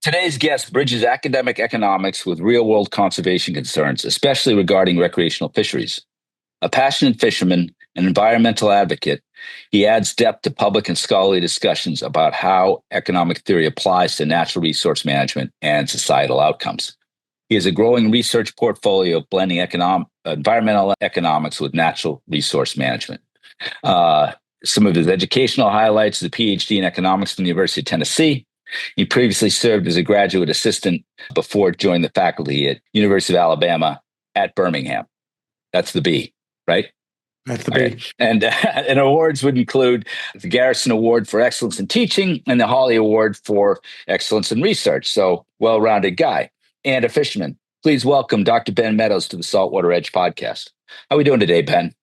Today's guest bridges academic economics with real-world conservation concerns, especially regarding recreational fisheries. A passionate fisherman, an environmental advocate, he adds depth to public and scholarly discussions about how economic theory applies to natural resource management and societal outcomes. He has a growing research portfolio of blending environmental economics with natural resource management. Some of his educational highlights: the PhD in economics from the University of Tennessee. He previously served as a graduate assistant before joining the faculty at University of Alabama at Birmingham. That's the B, right? That's the B. Right. And awards would include the Garrison Award for Excellence in Teaching and the Hawley Award for Excellence in Research. So, well-rounded guy and a fisherman. Please welcome Dr. Ben Meadows to the Saltwater Edge Podcast. How are we doing today, Ben?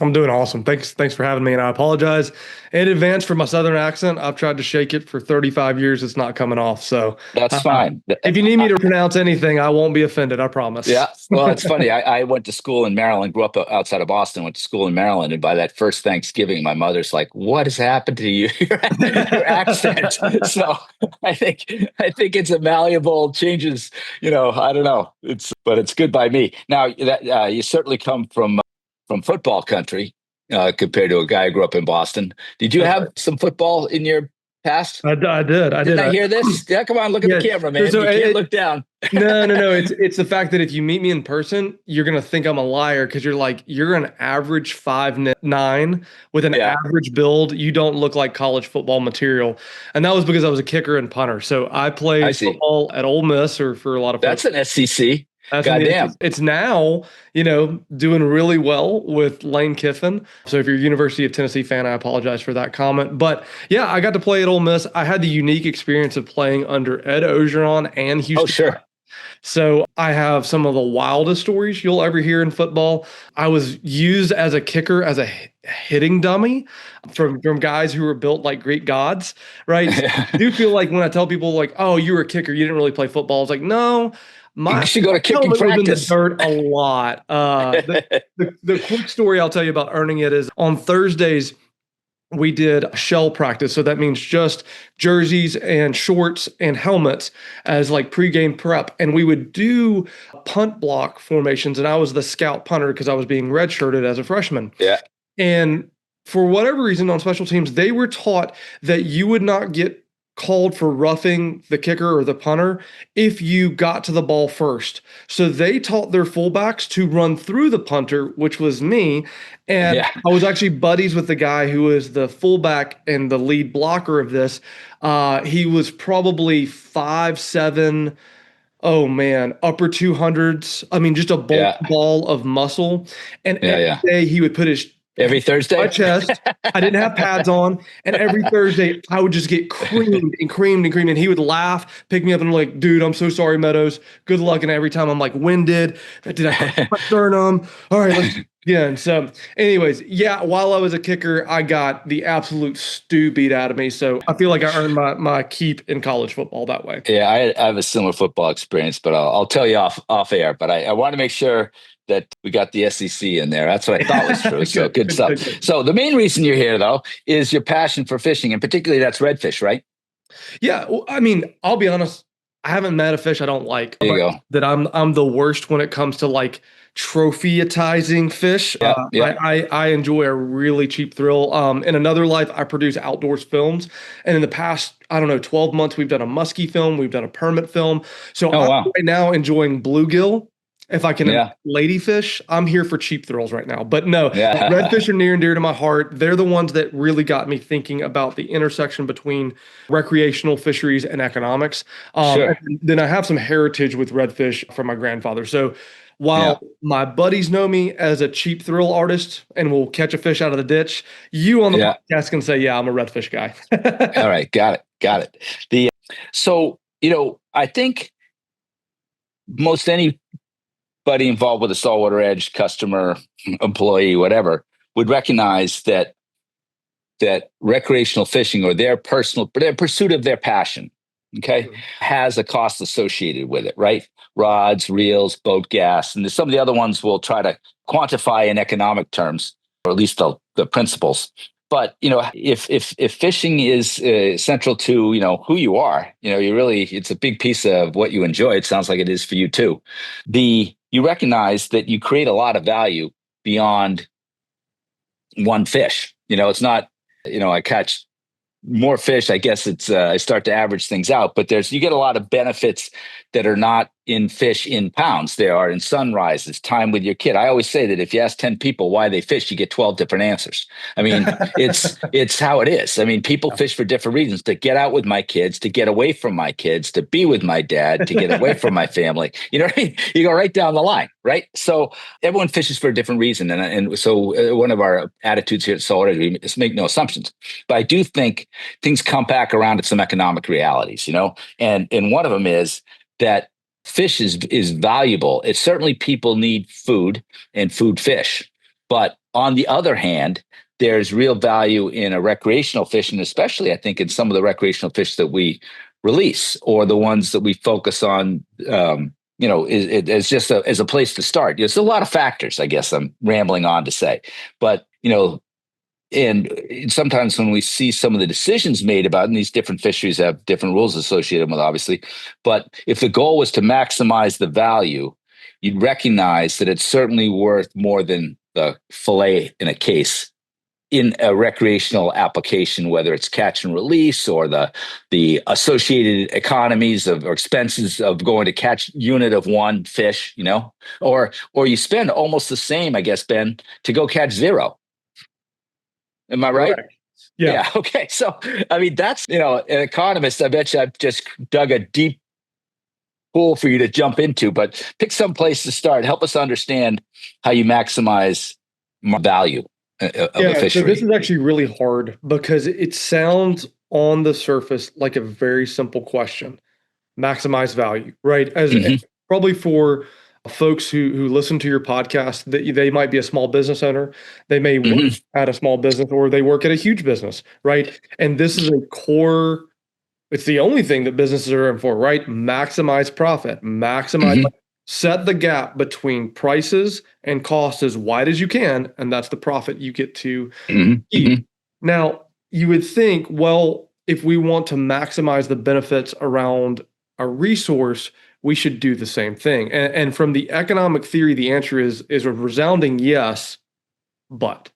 I'm doing awesome. Thanks for having me. And I apologize in advance for my Southern accent. I've tried to shake it for 35 years. It's not coming off. So that's fine. If you need me to pronounce anything, I won't be offended. I promise. Yeah. Well, it's funny. I went to school in Maryland, grew up outside of Boston, went to school in Maryland. And by that first Thanksgiving, my mother's like, "What has happened to you? Your accent." So I think it's a malleable, changes, I don't know. But it's good by me. Now that you certainly come from football country compared to a guy who grew up in Boston. Did you have some football in your past? I did. Did I hear this? Yeah, come on, look at the camera, man. So you can't look down. No. It's the fact that if you meet me in person, you're going to think I'm a liar because you're an average 5'9" with an average build. You don't look like college football material. And that was because I was a kicker and punter. So I played football at Ole Miss, or for a lot of folks. That's an SEC. Goddamn. It's now, doing really well with Lane Kiffin. So if you're a University of Tennessee fan, I apologize for that comment. But yeah, I got to play at Ole Miss. I had the unique experience of playing under Ed Ogeron and Houston. Oh, sure. So I have some of the wildest stories you'll ever hear in football. I was used as a kicker, as a hitting dummy from guys who were built like Greek gods, right? I do feel like when I tell people like, "Oh, you were a kicker, you didn't really play football." It's like, no. You should go to kicking practice. In the dirt a lot. The quick story I'll tell you about earning it is on Thursdays, we did shell practice. So that means just jerseys and shorts and helmets as like pregame prep. And we would do punt block formations. And I was the scout punter because I was being redshirted as a freshman. Yeah. And for whatever reason on special teams, they were taught that you would not get called for roughing the kicker or the punter if you got to the ball first. So they taught their fullbacks to run through the punter, which was me. And I was actually buddies with the guy who was the fullback and the lead blocker of this. He was probably 5'7". Oh man, upper 200s. I mean, just a ball of muscle. And every day he would put his every Thursday? My chest. I didn't have pads on. And every Thursday, I would just get creamed. And he would laugh, pick me up, and I'm like, "Dude, I'm so sorry, Meadows. Good luck." And every time I'm like, winded. Did I my sternum? All right, let's again. So anyways, while I was a kicker, I got the absolute stew beat out of me. So I feel like I earned my keep in college football that way. Yeah, I have a similar football experience, but I'll tell you off air. But I want to make sure that we got the SEC in there. That's what I thought was true. So good stuff. So the main reason you're here, though, is your passion for fishing, and particularly that's redfish, right? Yeah. Well, I mean, I'll be honest. I haven't met a fish I don't like. There you go. That I'm the worst when it comes to like trophyatizing fish. I enjoy a really cheap thrill. In another life, I produce outdoors films. And in the past, 12 months, we've done a muskie film. We've done a permit film. So I'm right now enjoying bluegill. If I can ladyfish, I'm here for cheap thrills right now. But no, redfish are near and dear to my heart. They're the ones that really got me thinking about the intersection between recreational fisheries and economics. And then I have some heritage with redfish from my grandfather. So while my buddies know me as a cheap thrill artist and will catch a fish out of the ditch, you on the podcast can say, I'm a redfish guy. All right. Got it. So, I think most anybody involved with a Saltwater Edge customer, employee, whatever, would recognize that recreational fishing or their pursuit of their passion, has a cost associated with it, right? Rods, reels, boat gas, and some of the other ones we'll try to quantify in economic terms, or at least the principles. But if fishing is central to who you are, it's a big piece of what you enjoy. It sounds like it is for you too. You recognize that you create a lot of value beyond one fish. It's not, I catch more fish. I guess it's I start to average things out, but you get a lot of benefits that are not in fish in pounds. They are in sunrises, time with your kid. I always say that if you ask 10 people why they fish, you get 12 different answers. I mean, it's how it is. I mean, people fish for different reasons: to get out with my kids, to get away from my kids, to be with my dad, to get away from my family. You know what I mean? You go right down the line, right? So everyone fishes for a different reason. And so one of our attitudes here at Saltwater Edge is make no assumptions. But I do think things come back around to some economic realities, and one of them is that fish is valuable. It's certainly, people need food and food fish. But on the other hand, there's real value in a recreational fish, and especially I think in some of the recreational fish that we release, or the ones that we focus on, as just as a place to start. There's a lot of factors, I guess I'm rambling on to say, but and sometimes when we see some of the decisions made about, and these different fisheries have different rules associated with, obviously, but if the goal was to maximize the value, you'd recognize that it's certainly worth more than the fillet in a case in a recreational application, whether it's catch and release, or the associated economies or expenses of going to catch unit of one fish, or you spend almost the same, I guess, Ben, to go catch zero. Am I right? Correct. Yeah. Okay. So, I mean, that's, an economist. I bet you I've just dug a deep pool for you to jump into, but pick some place to start. Help us understand how you maximize value of a fishery. So this is actually really hard because it sounds on the surface like a very simple question: maximize value, right? As probably for folks who listen to your podcast, that they might be a small business owner, they may work at a small business, or they work at a huge business, right? And this is a core. It's the only thing that businesses are in for, right? Maximize profit, maximize, set the gap between prices and costs as wide as you can, and that's the profit you get to keep. Now, you would think, well, if we want to maximize the benefits around a resource, we should do the same thing. And from the economic theory, the answer is a resounding yes, but.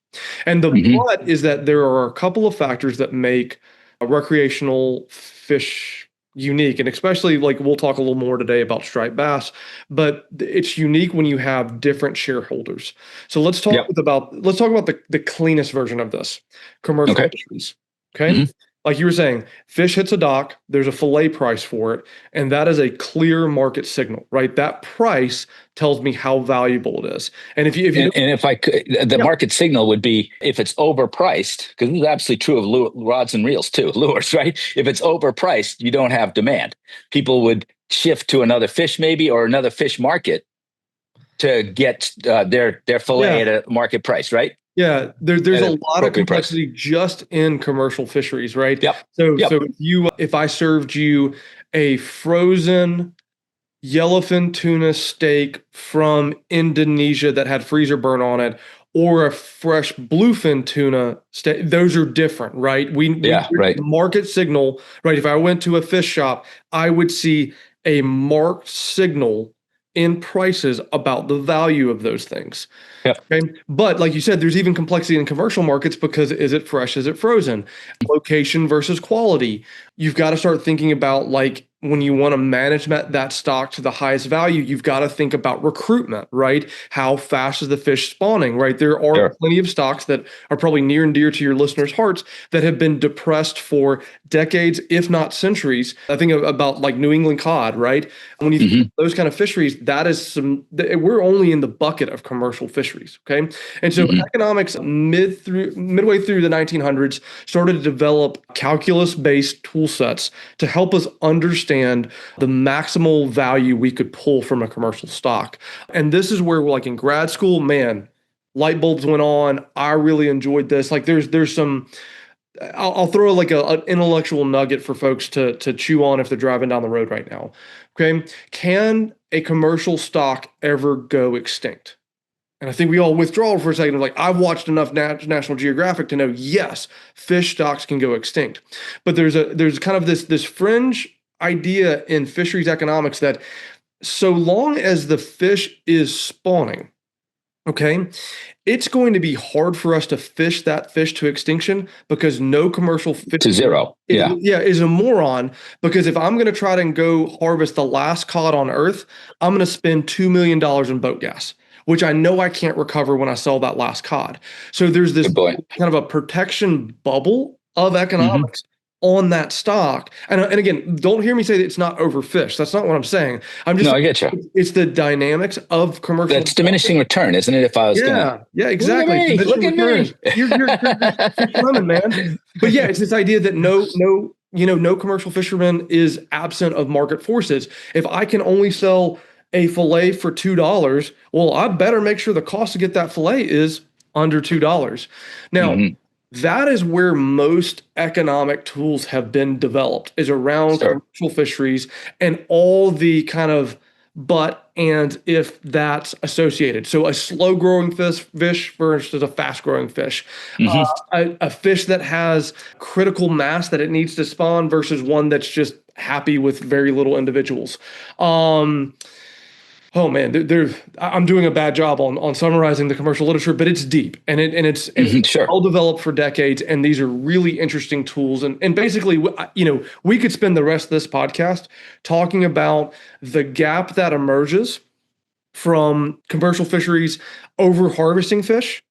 And the but is that there are a couple of factors that make a recreational fish unique, and especially, like, we'll talk a little more today about striped bass, but it's unique when you have different shareholders. So let's talk about the cleanest version of this: commercial fisheries. Okay. Like you were saying, fish hits a dock, there's a fillet price for it, and that is a clear market signal, right? That price tells me how valuable it is. And if I could, the market signal would be if it's overpriced, because this is absolutely true of rods and reels too, lures, right? If it's overpriced, you don't have demand. People would shift to another fish, maybe, or another fish market to get their fillet at a market price, right? Yeah, there's a lot of complexity just in commercial fisheries, right? So if I served you a frozen yellowfin tuna steak from Indonesia that had freezer burn on it, or a fresh bluefin tuna steak, those are different, right? The market signal, right? If I went to a fish shop, I would see a marked signal in prices about the value of those things. Okay. But like you said, there's even complexity in commercial markets, because is it fresh? Is it frozen? Location versus quality. You've got to start thinking about, like, when you want to manage that stock to the highest value, you've got to think about recruitment, right? How fast is the fish spawning, right? There are plenty of stocks that are probably near and dear to your listeners' hearts that have been depressed for decades, if not centuries. I think about, like, New England cod, right? When you think of those kind of fisheries, we're only in the bucket of commercial fisheries, okay? And so economics midway through the 1900s started to develop calculus-based tool sets to help us understand the maximal value we could pull from a commercial stock. And this is where, like, in grad school, man, light bulbs went on. I really enjoyed this. Like, there's some, I'll throw like an intellectual nugget for folks to chew on if they're driving down the road right now. Okay. Can a commercial stock ever go extinct? And I think we all withdraw for a second of like, I've watched enough National Geographic to know, yes, fish stocks can go extinct. But there's kind of this fringe idea in fisheries economics that so long as the fish is spawning, okay, it's going to be hard for us to fish that fish to extinction because no commercial fish to zero. Is a moron. Because if I'm going to try to go harvest the last cod on Earth, I'm going to spend $2 million in boat gas, which I know I can't recover when I sell that last cod. So there's this kind of a protection bubble of economics on that stock. And again, don't hear me say that it's not overfished. That's not what I'm saying. I'm just I get you. It's the dynamics of commercial. That's diminishing return, isn't it? If I was exactly. Look at me. You're running, man. But yeah, it's this idea that no commercial fisherman is absent of market forces. If I can only sell a fillet for $2, well, I better make sure the cost to get that fillet is under $2. Now, that is where most economic tools have been developed, is around commercial fisheries and all the kind of but and if that's associated. So a slow growing fish versus a fast growing fish, a fish that has critical mass that it needs to spawn versus one that's just happy with very little individuals. Oh man, I'm doing a bad job on summarizing the commercial literature, but it's deep and it's well developed for decades. And these are really interesting tools. And basically, we could spend the rest of this podcast talking about the gap that emerges from commercial fisheries over harvesting fish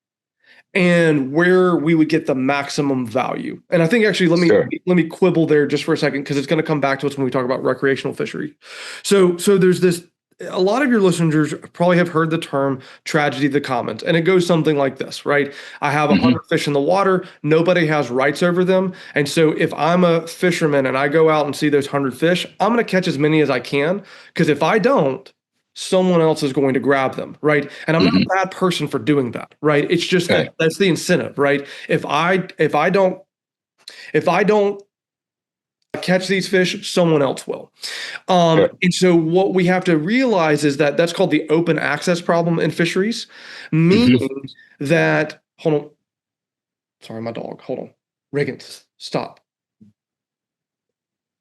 and where we would get the maximum value. And I think actually, let me quibble there just for a second, because it's going to come back to us when we talk about recreational fishery. So there's this. A lot of your listeners probably have heard the term tragedy of the commons, and it goes something like this, right? I have 100 fish in the water. Nobody has rights over them. And so if I'm a fisherman and I go out and see those 100 fish, I'm going to catch as many as I can, because if I don't, someone else is going to grab them, right? And I'm not a bad person for doing that, right? It's just that's the incentive, right? If I don't catch these fish, someone else will. And so what we have to realize is that that's called the open access problem in fisheries, meaning that, hold on. Sorry, my dog. Hold on. Reagan, stop.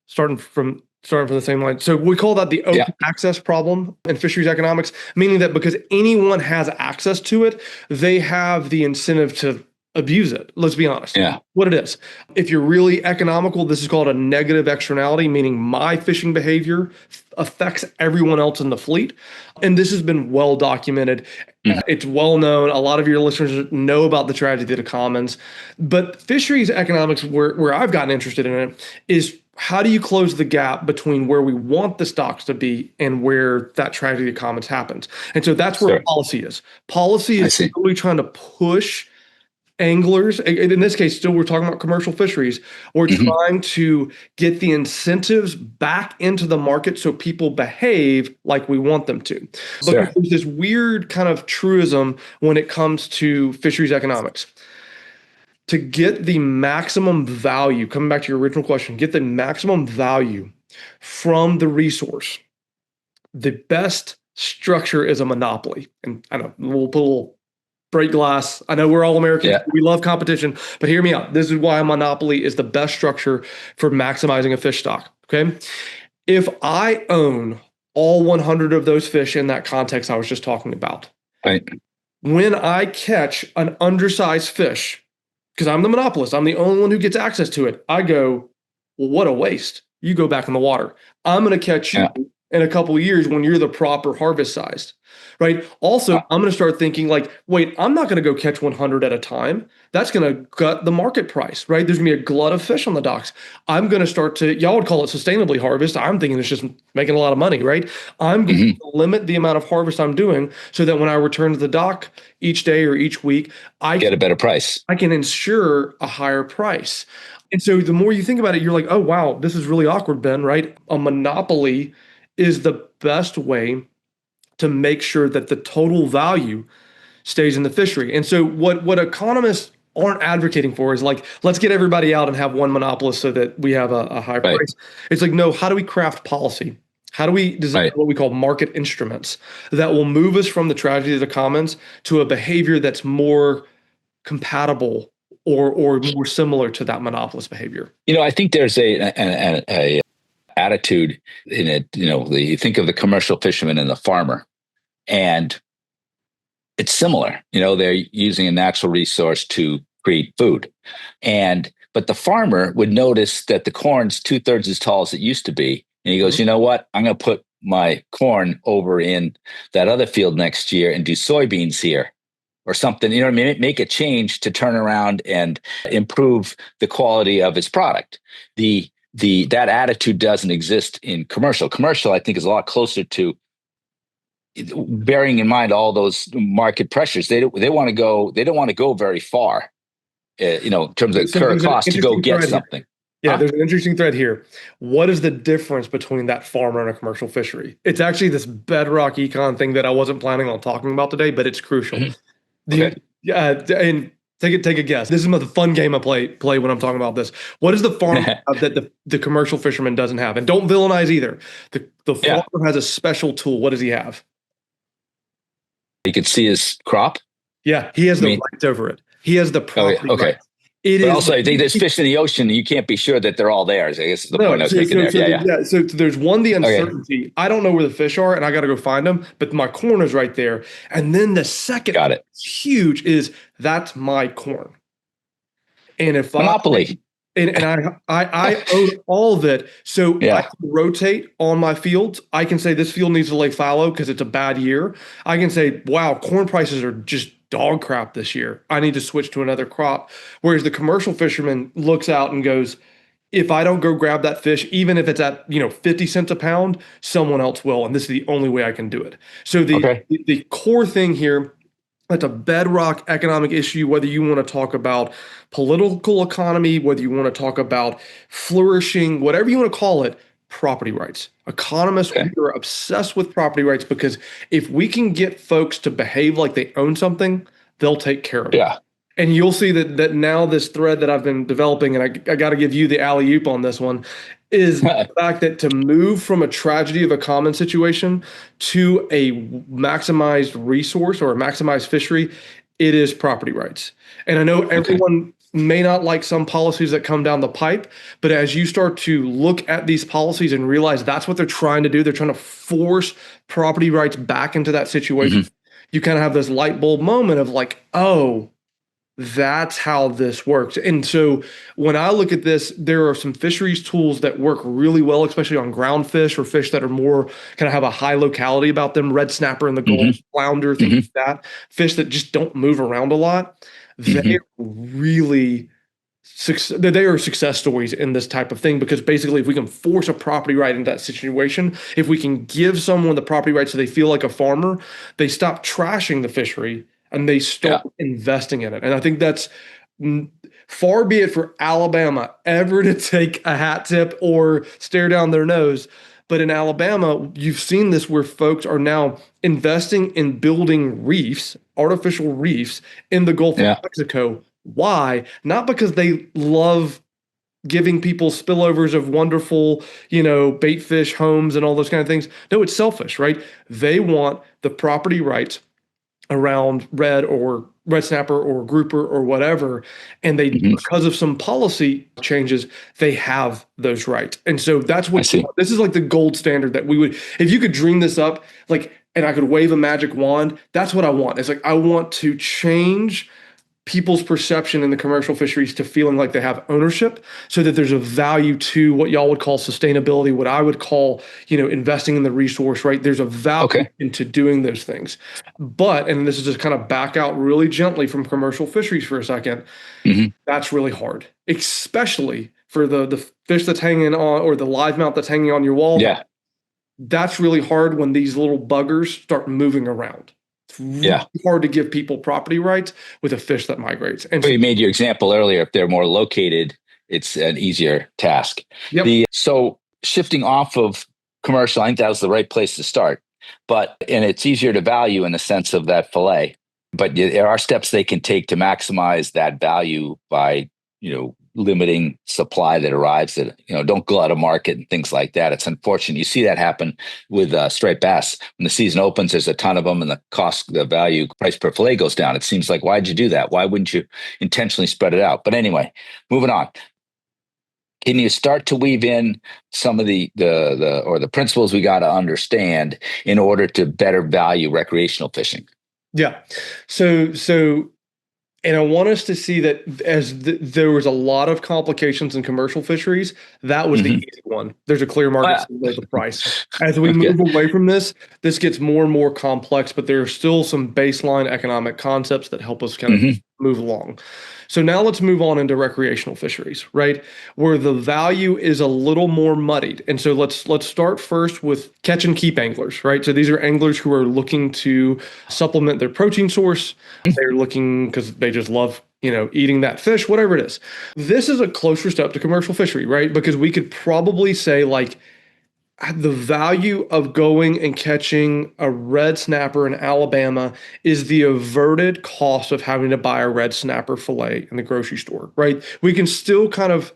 Starting from the same line. So we call that the open access problem in fisheries economics, meaning that because anyone has access to it, they have the incentive to abuse it. Let's be honest. What it is. If you're really economical, this is called a negative externality, meaning my fishing behavior affects everyone else in the fleet. And this has been well documented. It's well known. A lot of your listeners know about the tragedy of the commons. But fisheries economics, where I've gotten interested in it, is how do you close the gap between where we want the stocks to be and where that tragedy of the commons happens? And so that's where policy is. Policy is really trying to push anglers, in this case, still we're talking about commercial fisheries, we're trying to get the incentives back into the market so people behave like we want them to. But there's this weird kind of truism when it comes to fisheries economics. To get the maximum value, coming back to your original question, get the maximum value from the resource, the best structure is a monopoly. And I know we'll put a little break glass. I know we're all Americans. We love competition, but hear me out. This is why a monopoly is the best structure for maximizing a fish stock. Okay. If I own all 100 of those fish in that context I was just talking about, when I catch an undersized fish, because I'm the monopolist, I'm the only one who gets access to it, I go, well, what a waste. You go back in the water. I'm going to catch you in a couple of years when you're the proper harvest sized. Right. Also, I'm going to start thinking like, wait, I'm not going to go catch 100 at a time. That's going to gut the market price. Right. There's going to be a glut of fish on the docks. I'm going to start to, y'all would call it sustainably harvest. I'm thinking it's just making a lot of money. Right. I'm going to limit the amount of harvest I'm doing so that when I return to the dock each day or each week, I get a better price. I can ensure a higher price. And so the more you think about it, you're like, oh, wow, this is really awkward, Ben. Right. A monopoly is the best way to make sure that the total value stays in the fishery. And so what economists aren't advocating for is like, let's get everybody out and have one monopolist so that we have a high price. It's like, no, how do we craft policy? How do we design Right. what we call market instruments that will move us from the tragedy of the commons to a behavior that's more compatible or more similar to that monopolist behavior? I think there's a attitude in it. You think of the commercial fisherman and the farmer, and it's similar. They're using a natural resource to create food, but the farmer would notice that the corn's 2/3 as tall as it used to be, and he goes, "You know what? I'm going to put my corn over in that other field next year and do soybeans here." Or something, you know what I mean? Make a change to turn around and improve the quality of his product. That attitude doesn't exist in commercial. Commercial, I think, is a lot closer to bearing in mind all those market pressures. They want to go. They don't want to go very far, in terms of current cost to go get something. Yeah, there's an interesting thread here. What is the difference between that farmer and a commercial fishery? It's actually this bedrock econ thing that I wasn't planning on talking about today, but it's crucial. Mm-hmm. Okay. And take a guess. This is the fun game I play when I'm talking about this. What is the farmer that the commercial fisherman doesn't have? And don't villainize either. The farmer has a special tool. What does he have? He can see his crop. Yeah, he has the rights over it. He has the property rights. But also, I think there's fish in the ocean. You can't be sure that they're all theirs. I guess is the point I was making there. So there's the uncertainty. Okay. I don't know where the fish are, and I got to go find them. But my corn is right there. And then the second, huge, is that's my corn. And if monopoly, I own all of it, so I can rotate on my fields. I can say this field needs to lay fallow because it's a bad year. I can say, wow, corn prices are just dog crap this year. I need to switch to another crop. Whereas the commercial fisherman looks out and goes, if I don't go grab that fish, even if it's at 50 cents a pound, someone else will, and this is the only way I can do it. So the core thing here, that's a bedrock economic issue, whether you want to talk about political economy, whether you want to talk about flourishing, whatever you want to call it, property rights. Economists, we are obsessed with property rights because if we can get folks to behave like they own something, they'll take care of it. Yeah. And you'll see that now this thread that I've been developing, and I got to give you the alley-oop on this one, is the fact that to move from a tragedy of a common situation to a maximized resource or a maximized fishery, it is property rights. And I know everyone may not like some policies that come down the pipe, but as you start to look at these policies and realize that's what they're trying to do, they're trying to force property rights back into that situation. You kind of have this light bulb moment of like, oh, that's how this works. And so when I look at this, there are some fisheries tools that work really well, especially on ground fish or fish that are more kind of have a high locality about them, red snapper in the Gulf, flounder, things like that, fish that just don't move around a lot. They really they are success stories in this type of thing, because basically if we can force a property right into that situation, if we can give someone the property right so they feel like a farmer, they stop trashing the fishery and they start investing in it. And I think that's far be it for Alabama ever to take a hat tip or stare down their nose. But in Alabama, you've seen this where folks are now investing in building reefs, artificial reefs in the Gulf of Mexico. Why? Not because they love giving people spillovers of wonderful, bait fish homes and all those kind of things. No, it's selfish, right? They want the property rights around red snapper or grouper or whatever. And they, because of some policy changes, they have those rights. And so that's what, this is like the gold standard that we would, if you could dream this up, and I could wave a magic wand, that's what I want. It's like, I want to change people's perception in the commercial fisheries to feeling like they have ownership, so that there's a value to what y'all would call sustainability, what I would call, investing in the resource, right? There's a value into doing those things. But, and this is just kind of back out really gently from commercial fisheries for a second, that's really hard, especially for the fish that's hanging on, or the live mount that's hanging on your wall. Yeah. That's really hard when these little buggers start moving around. It's really hard to give people property rights with a fish that migrates. And you made your example earlier. If they're more located, it's an easier task. So shifting off of commercial, I think that was the right place to start. And it's easier to value in the sense of that fillet. But there are steps they can take to maximize that value by, limiting supply that arrives that, don't glut a market and things like that. It's unfortunate. You see that happen with striped bass. When the season opens, there's a ton of them and the price per fillet goes down. It seems like, why'd you do that? Why wouldn't you intentionally spread it out? But anyway, moving on. Can you start to weave in some of the principles we got to understand in order to better value recreational fishing? Yeah. So, and I want us to see that there was a lot of complications in commercial fisheries. That was the easy one. There's a clear market signal of the price. As we move away from this gets more and more complex, but there are still some baseline economic concepts that help us kind of move along. So now let's move on into recreational fisheries, right? Where the value is a little more muddied. And so let's start first with catch and keep anglers, right? So these are anglers who are looking to supplement their protein source. They're looking because they just love, eating that fish, whatever it is. This is a closer step to commercial fishery, right? Because we could probably say like, the value of going and catching a red snapper in Alabama is the averted cost of having to buy a red snapper fillet in the grocery store, right? We can still kind of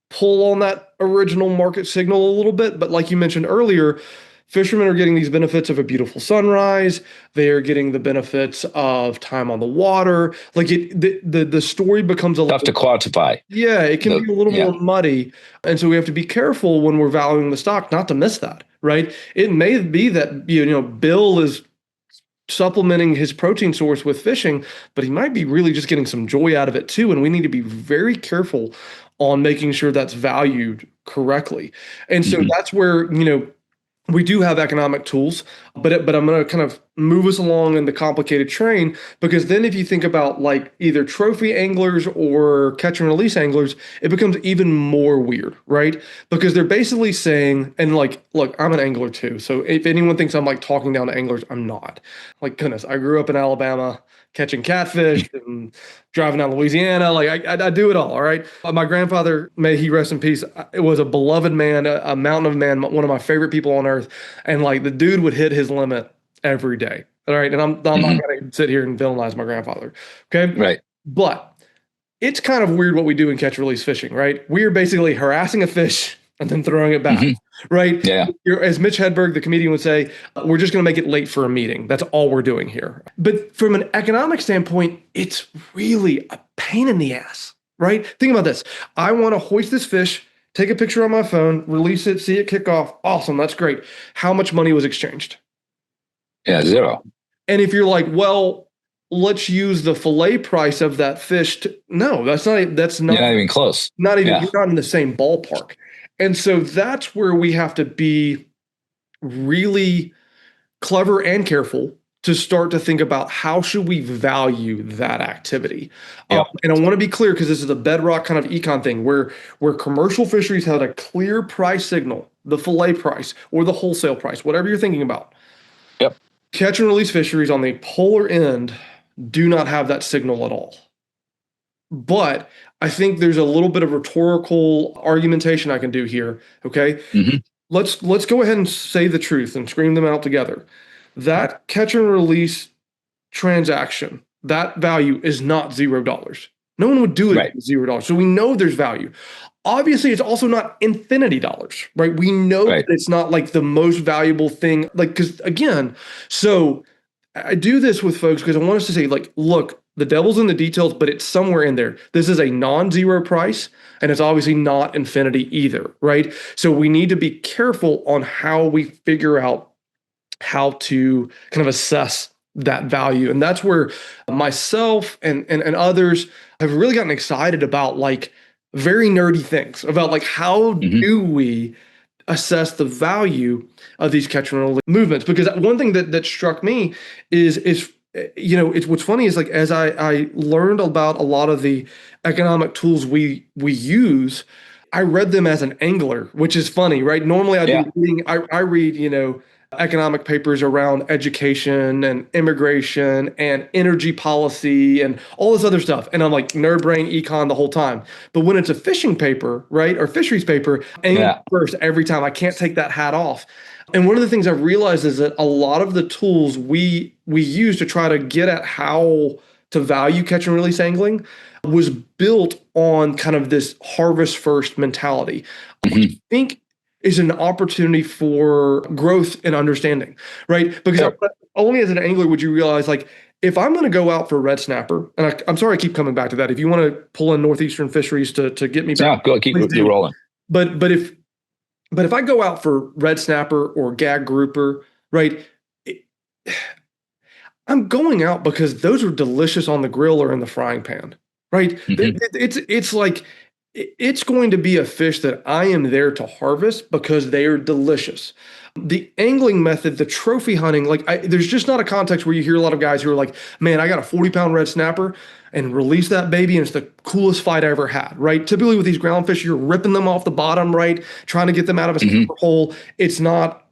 pull on that original market signal a little bit, but like you mentioned earlier, fishermen are getting these benefits of a beautiful sunrise. They are getting the benefits of time on the water. Like the story becomes a tough to quantify. Yeah, it can be a little more muddy. And so we have to be careful when we're valuing the stock not to miss that, right? It may be that, Bill is supplementing his protein source with fishing, but he might be really just getting some joy out of it too. And we need to be very careful on making sure that's valued correctly. And so that's where, we do have economic tools, but I'm going to kind of move us along in the complicated train, because then if you think about like either trophy anglers or catch and release anglers, it becomes even more weird, right? Because they're basically saying, and like, look, I'm an angler too. So if anyone thinks I'm like talking down to anglers, I'm not. Like, goodness, I grew up in Alabama catching catfish and driving down Louisiana. Like I do it all right? My grandfather, may he rest in peace, it was a beloved man, a mountain of man, one of my favorite people on earth. And like the dude would hit his limit every day. All right. And I'm not going to sit here and villainize my grandfather. Okay. Right. But it's kind of weird what we do in catch release fishing, right? We are basically harassing a fish and then throwing it back, right? Yeah. As Mitch Hedberg, the comedian, would say, we're just going to make it late for a meeting. That's all we're doing here. But from an economic standpoint, it's really a pain in the ass, right? Think about this. I want to hoist this fish, take a picture on my phone, release it, see it kick off. Awesome. That's great. How much money was exchanged? Yeah, zero. And if you're like, well, let's use the fillet price of that fish. No, that's not even close. Not even, you're not in the same ballpark. And so that's where we have to be really clever and careful to start to think about how should we value that activity. And I want to be clear, because this is a bedrock kind of econ thing where commercial fisheries had a clear price signal, the fillet price or the wholesale price, whatever you're thinking about. Yep. Catch and release fisheries on the polar end do not have that signal at all. But I think there's a little bit of rhetorical argumentation I can do here. Okay. Let's go ahead and say the truth and scream them out together. That catch and release transaction, that value is not $0. No one would do it at $0. So we know there's value. Obviously, it's also not infinity dollars, right? We know that it's not like the most valuable thing. Like, because again, so I do this with folks because I want us to say, like, look, the devil's in the details, but it's somewhere in there. This is a non-zero price, and it's obviously not infinity either, right? So we need to be careful on how we figure out how to kind of assess that value. And that's where myself and others have really gotten excited about like very nerdy things about like how do we assess the value of these catch and release movements? Because one thing that struck me is it's what's funny is like as I learned about a lot of the economic tools we use, I read them as an angler, which is funny, right? Normally I read economic papers around education and immigration and energy policy and all this other stuff. And I'm like nerd brain econ the whole time. But when it's a fishing paper, right, or fisheries paper, angling first every time. I can't take that hat off. And one of the things I've realized is that a lot of the tools we use to try to get at how to value catch and release angling was built on kind of this harvest first mentality. I think is an opportunity for growth and understanding, right? Because only as an angler would you realize, like, if I'm going to go out for red snapper, and I'm sorry I keep coming back to that. If you want to pull in northeastern fisheries to get me back, go keep you rolling. But if I go out for red snapper or gag grouper, right? I'm going out because those are delicious on the grill or in the frying pan, right? It's like it's going to be a fish that I am there to harvest because they are delicious. The angling method, the trophy hunting, there's just not a context where you hear a lot of guys who are like, man, I got a 40-pound red snapper and release that baby, and it's the coolest fight I ever had, right? Typically with these ground fish, you're ripping them off the bottom, right? Trying to get them out of a hole. It's not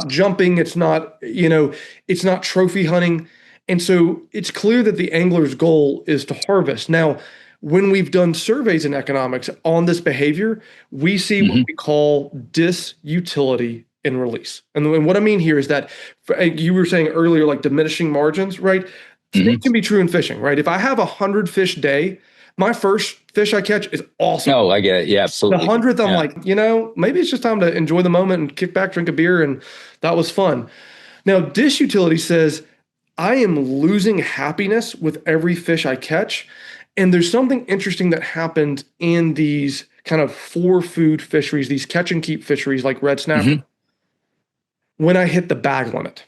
jumping. It's not, it's not trophy hunting. And so it's clear that the angler's goal is to harvest. Now, when we've done surveys in economics on this behavior, we see what we call disutility in release. And what I mean here is that you were saying earlier, like diminishing margins, right? It can be true in fishing, right? If I have 100 fish day, my first fish I catch is awesome. Oh, I get it. Yeah, absolutely. The 100th, I'm like, maybe it's just time to enjoy the moment and kick back, drink a beer, and that was fun. Now, disutility says I am losing happiness with every fish I catch. And there's something interesting that happened in these kind of for food fisheries, these catch and keep fisheries like red snapper, when I hit the bag limit.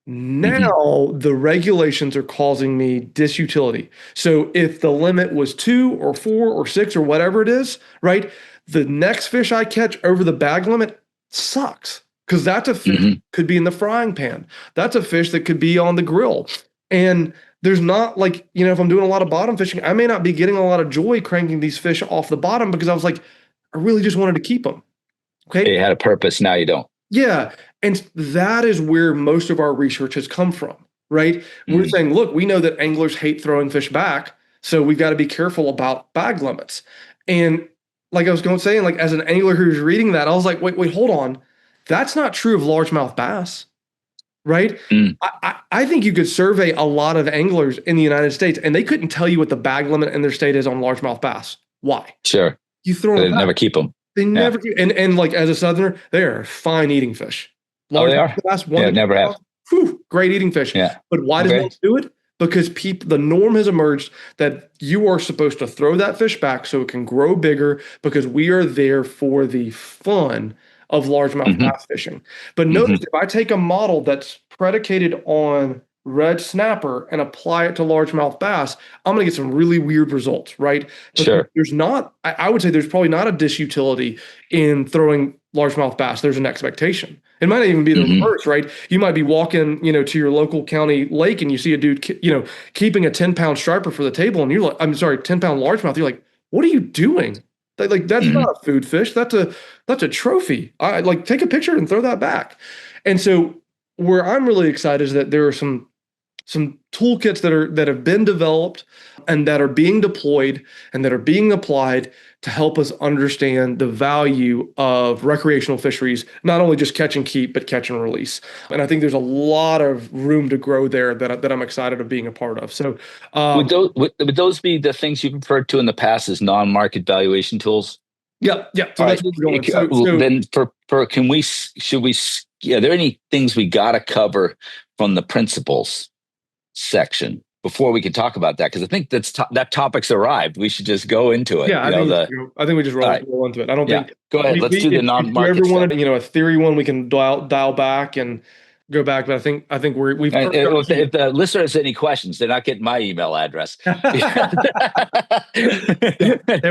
Now the regulations are causing me disutility. So if the limit was 2 or 4 or 6 or whatever it is, right? The next fish I catch over the bag limit sucks, because that's a fish could be in the frying pan. That's a fish that could be on the grill. And there's not like, if I'm doing a lot of bottom fishing, I may not be getting a lot of joy cranking these fish off the bottom because I was like, I really just wanted to keep them. Okay. It had a purpose. Now you don't. Yeah. And that is where most of our research has come from, right? We're saying, look, we know that anglers hate throwing fish back, so we've got to be careful about bag limits. And like I was saying, like as an angler who's reading that, I was like, wait, hold on. That's not true of largemouth bass, right? I think you could survey a lot of anglers in the United States, and they couldn't tell you what the bag limit in their state is on largemouth bass. Why? Sure. You throw them They never keep them. They never keep, and like as a Southerner, they are fine eating fish. They are. Bass, never have. Great eating fish. Yeah. But why does one do it? Because the norm has emerged that you are supposed to throw that fish back so it can grow bigger, because we are there for the fun of largemouth bass fishing. But notice, if I take a model that's predicated on red snapper and apply it to largemouth bass, I'm going to get some really weird results, right? But sure. There's not, I would say there's probably not a disutility in throwing largemouth bass. There's an expectation. It might not even be the reverse, right? You might be walking, to your local county lake and you see a dude, keeping a 10-pound striper for the table, and you're like, 10-pound largemouth. You're like, what are you doing? Like that's not a food fish. That's a trophy. Take a picture and throw that back. And so where I'm really excited is that there are some toolkits that have been developed and that are being deployed and that are being applied to help us understand the value of recreational fisheries, not only just catch and keep, but catch and release. And I think there's a lot of room to grow there that I'm excited of being a part of. So would those be the things you've referred to in the past as non-market valuation tools? Yeah. So that's what we're going. Then are there any things we got to cover from the principles section before we can talk about that? Because I think that topic's arrived. We should just go into it. Yeah, I think we just roll into it. I don't think. Go ahead. Let's do the non-market. If you ever wanted, a theory one, we can dial back and go back. But I think we've. If the listener has any questions, they're not getting my email address. There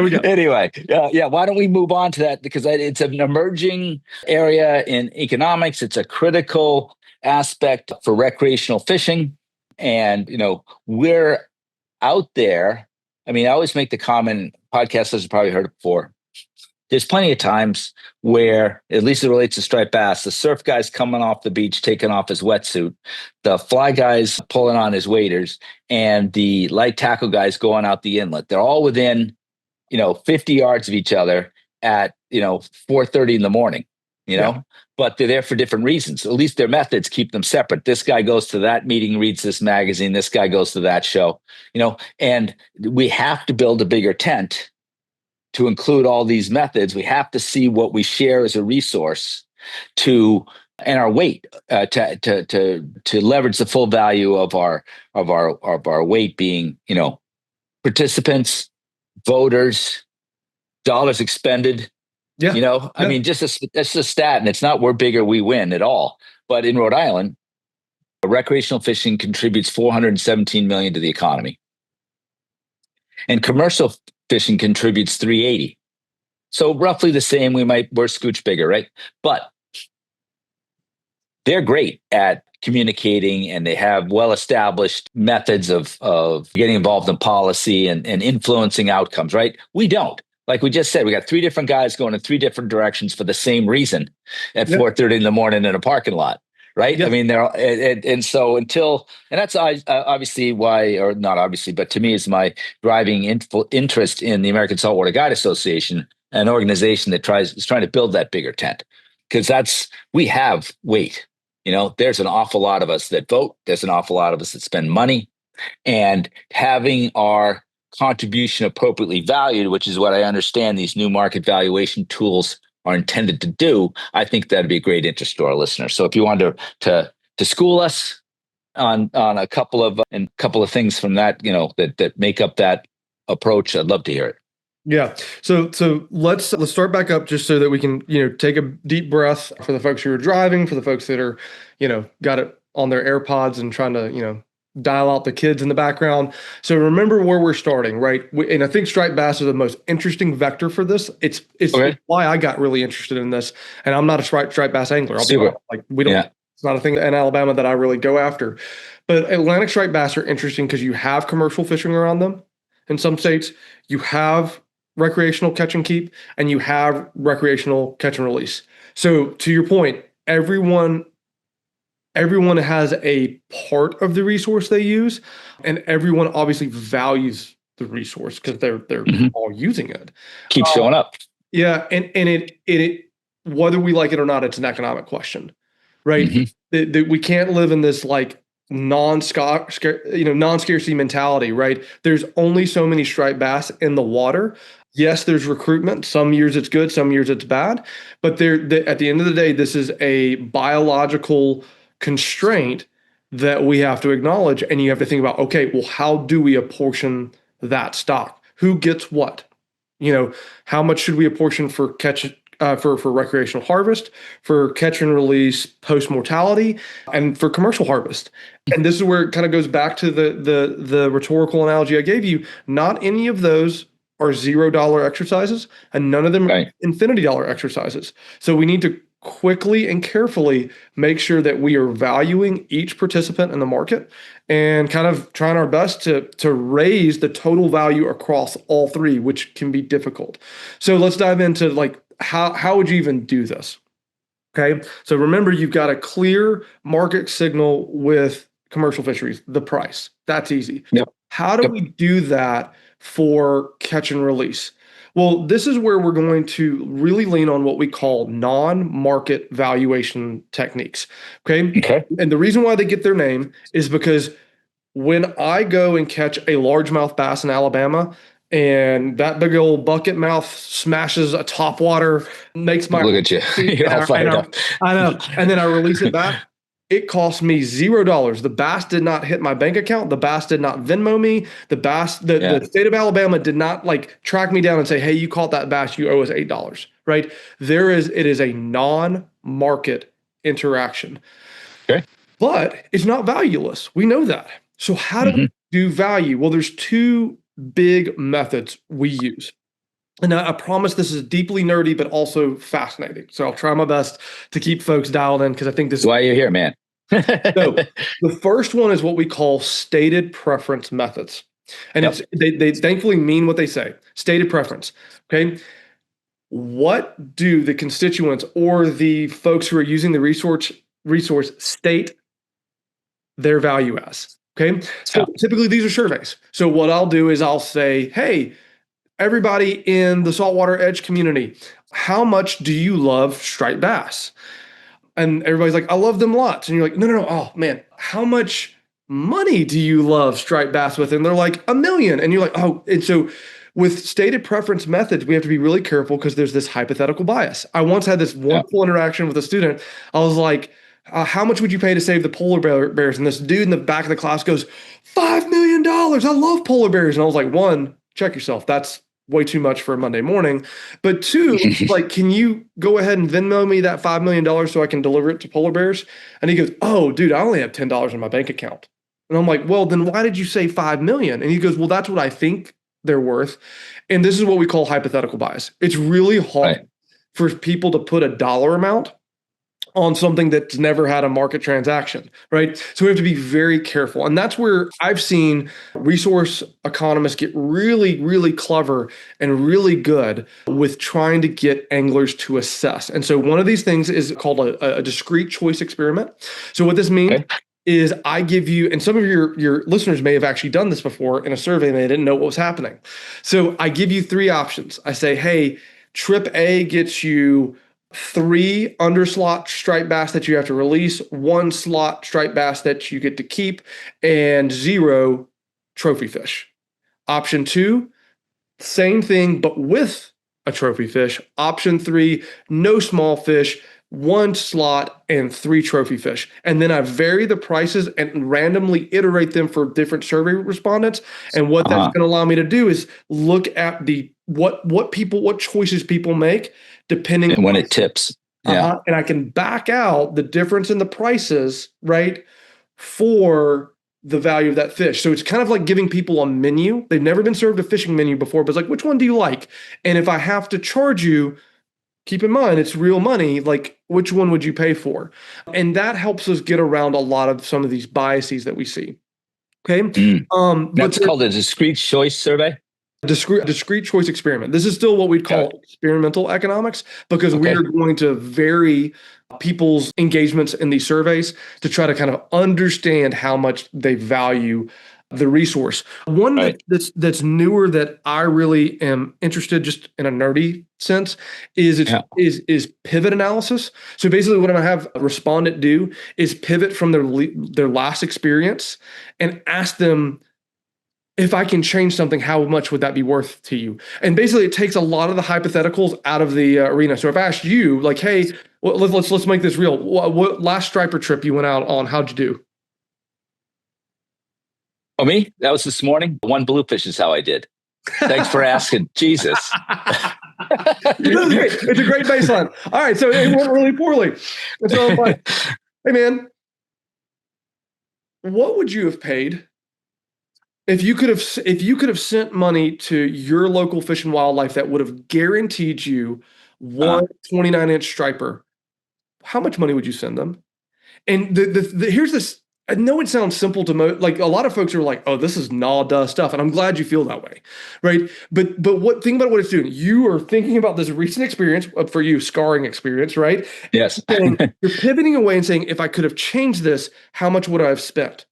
we go. Anyway, why don't we move on to that? Because it's an emerging area in economics. It's a critical aspect for recreational fishing. And, we're out there. I mean, I always make the comment, podcast listeners probably heard it before. There's plenty of times where, at least it relates to striped bass, the surf guy's coming off the beach, taking off his wetsuit, the fly guy's pulling on his waders, and the light tackle guy's going out the inlet. They're all within, 50 yards of each other at, 4:30 in the morning. but they're there for different reasons. At least their methods keep them separate. This guy goes to that meeting, reads this magazine. This guy goes to that show, and we have to build a bigger tent to include all these methods. We have to see what we share as a resource and our weight to leverage the full value of our weight being, participants, voters, dollars expended. Yeah. I mean, that's a stat, and it's not we're bigger, we win at all. But in Rhode Island, recreational fishing contributes $417 million to the economy, and commercial fishing contributes $380. So roughly the same. We're scooch bigger, right? But they're great at communicating, and they have well-established methods of getting involved in policy and influencing outcomes, right? We don't. Like we just said, we got 3 different guys going in 3 different directions for the same reason at 4:30 in the morning in a parking lot, right? Yep. I mean, so that's obviously why, or not obviously, but to me is my driving interest in the American Saltwater Guide Association, an organization that is trying to build that bigger tent, because we have weight. There's an awful lot of us that vote. There's an awful lot of us that spend money, and having our contribution appropriately valued, which is what I understand these new market valuation tools are intended to do, I think that'd be a great interest to our listeners. So if you want to school us on a couple of things from that, that make up that approach, I'd love to hear it. Yeah. So let's start back up just so that we can, take a deep breath for the folks who are driving, for the folks that are, got it on their AirPods and trying to, dial out the kids in the background. So remember where we're starting, right? And I think striped bass are the most interesting vector for this. It's okay. Why I got really interested in this. And I'm not a striped bass angler. I'll be honest. Like we don't. Yeah. It's not a thing in Alabama that I really go after. But Atlantic striped bass are interesting because you have commercial fishing around them. In some states, you have recreational catch and keep, and you have recreational catch and release. So to your point, everyone has a part of the resource they use, and everyone obviously values the resource because they're all using it. Keeps showing up. Yeah, and it whether we like it or not, it's an economic question, right? Mm-hmm. We can't live in this like non-scarcity mentality, right? There's only so many striped bass in the water. Yes, there's recruitment. Some years it's good, some years it's bad. But at the end of the day, this is a biological constraint that we have to acknowledge. And you have to think about, okay, well, how do we apportion that stock? Who gets what? How much should we apportion for for recreational harvest, for catch and release post-mortality, and for commercial harvest? And this is where it kind of goes back to the rhetorical analogy I gave you. Not any of those are $0 exercises, and none of them are infinity dollar exercises. So we need to quickly and carefully make sure that we are valuing each participant in the market and kind of trying our best to raise the total value across all 3, which can be difficult. So let's dive into like how would you even do this? Okay. So remember, you've got a clear market signal with commercial fisheries, the price. That's easy. Yep. How do we do that for catch and release? Well, this is where we're going to really lean on what we call non-market valuation techniques. Okay. And the reason why they get their name is because when I go and catch a largemouth bass in Alabama, and that big old bucket mouth smashes a topwater, makes my look at you. You're all fired up. I know. And then I release it back. It cost me $0. The bass did not hit my bank account. The bass did not Venmo me. The state of Alabama did not like track me down and say, hey, you caught that bass, you owe us $8, right? It is a non-market interaction. Okay. But it's not valueless. We know that. So how do we do value? Well, there's 2 big methods we use. And I promise this is deeply nerdy, but also fascinating. So I'll try my best to keep folks dialed in because I think this is why you're here, man. So the first one is what we call stated preference methods. And they thankfully mean what they say. Stated preference. Okay. What do the constituents or the folks who are using the resource state their value as? Okay. So typically these are surveys. So what I'll do is I'll say, hey, everybody in the Saltwater Edge community, how much do you love striped bass? And everybody's like, I love them lots. And you're like, no. Oh man, how much money do you love striped bass with? And they're like, 1 million. And you're like, oh, and so with stated preference methods, we have to be really careful because there's this hypothetical bias. I once had this wonderful interaction with a student. I was like, how much would you pay to save the polar bears? And this dude in the back of the class goes, $5 million. I love polar bears. And I was like, one, check yourself. That's way too much for a Monday morning. But two, like, can you go ahead and Venmo me that $5 million so I can deliver it to polar bears? And he goes, oh, dude, I only have $10 in my bank account. And I'm like, well, then why did you say 5 million? And he goes, well, that's what I think they're worth. And this is what we call hypothetical bias. It's really hard for people to put a dollar amount on something that's never had a market transaction, right? So we have to be very careful. And that's where I've seen resource economists get really, really clever and really good with trying to get anglers to assess. And so one of these things is called a discrete choice experiment. So what this means is I give you, and some of your listeners may have actually done this before in a survey and they didn't know what was happening. So I give you 3 options. I say, hey, trip A gets you 3 underslot striped bass that you have to release, 1 slot striped bass that you get to keep, and 0 trophy fish. Option 2, same thing, but with a trophy fish. Option 3, no small fish, 1 slot and 3 trophy fish. And then I vary the prices and randomly iterate them for different survey respondents. And what that's going to allow me to do is look at the what choices people make depending and when it tips. Yeah. And I can back out the difference in the prices, right, for the value of that fish. So it's kind of like giving people a menu. They've never been served a fishing menu before, but it's like, which one do you like? And if I have to charge you, keep in mind, it's real money. Like, which one would you pay for? And that helps us get around a lot of some of these biases that we see. Okay. That's called a discrete choice survey? Discrete choice experiment. This is still what we'd call experimental economics because we are going to vary people's engagements in these surveys to try to kind of understand how much they value the resource. One that's newer that I really am interested just in a nerdy sense is pivot analysis. So basically what I'm going to have a respondent do is pivot from their last experience and ask them, if I can change something, how much would that be worth to you? And basically it takes a lot of the hypotheticals out of the arena. So if I asked you like, hey, let's make this real. What last striper trip you went out on, how'd you do? Oh, me? That was this morning. 1 bluefish is how I did. Thanks for asking. Jesus. It's a great baseline. All right. So it went really poorly. And so I'm like, hey man, what would you have paid if you could have sent money to your local Fish and Wildlife that would have guaranteed you one 29-inch striper? How much money would you send them? And here's this. I know it sounds simple to like a lot of folks are like, oh, this is duh stuff, and I'm glad you feel that way, right? But think about what it's doing. You are thinking about this recent experience for you, scarring experience, right? Yes. And you're pivoting away and saying, if I could have changed this, how much would I have spent?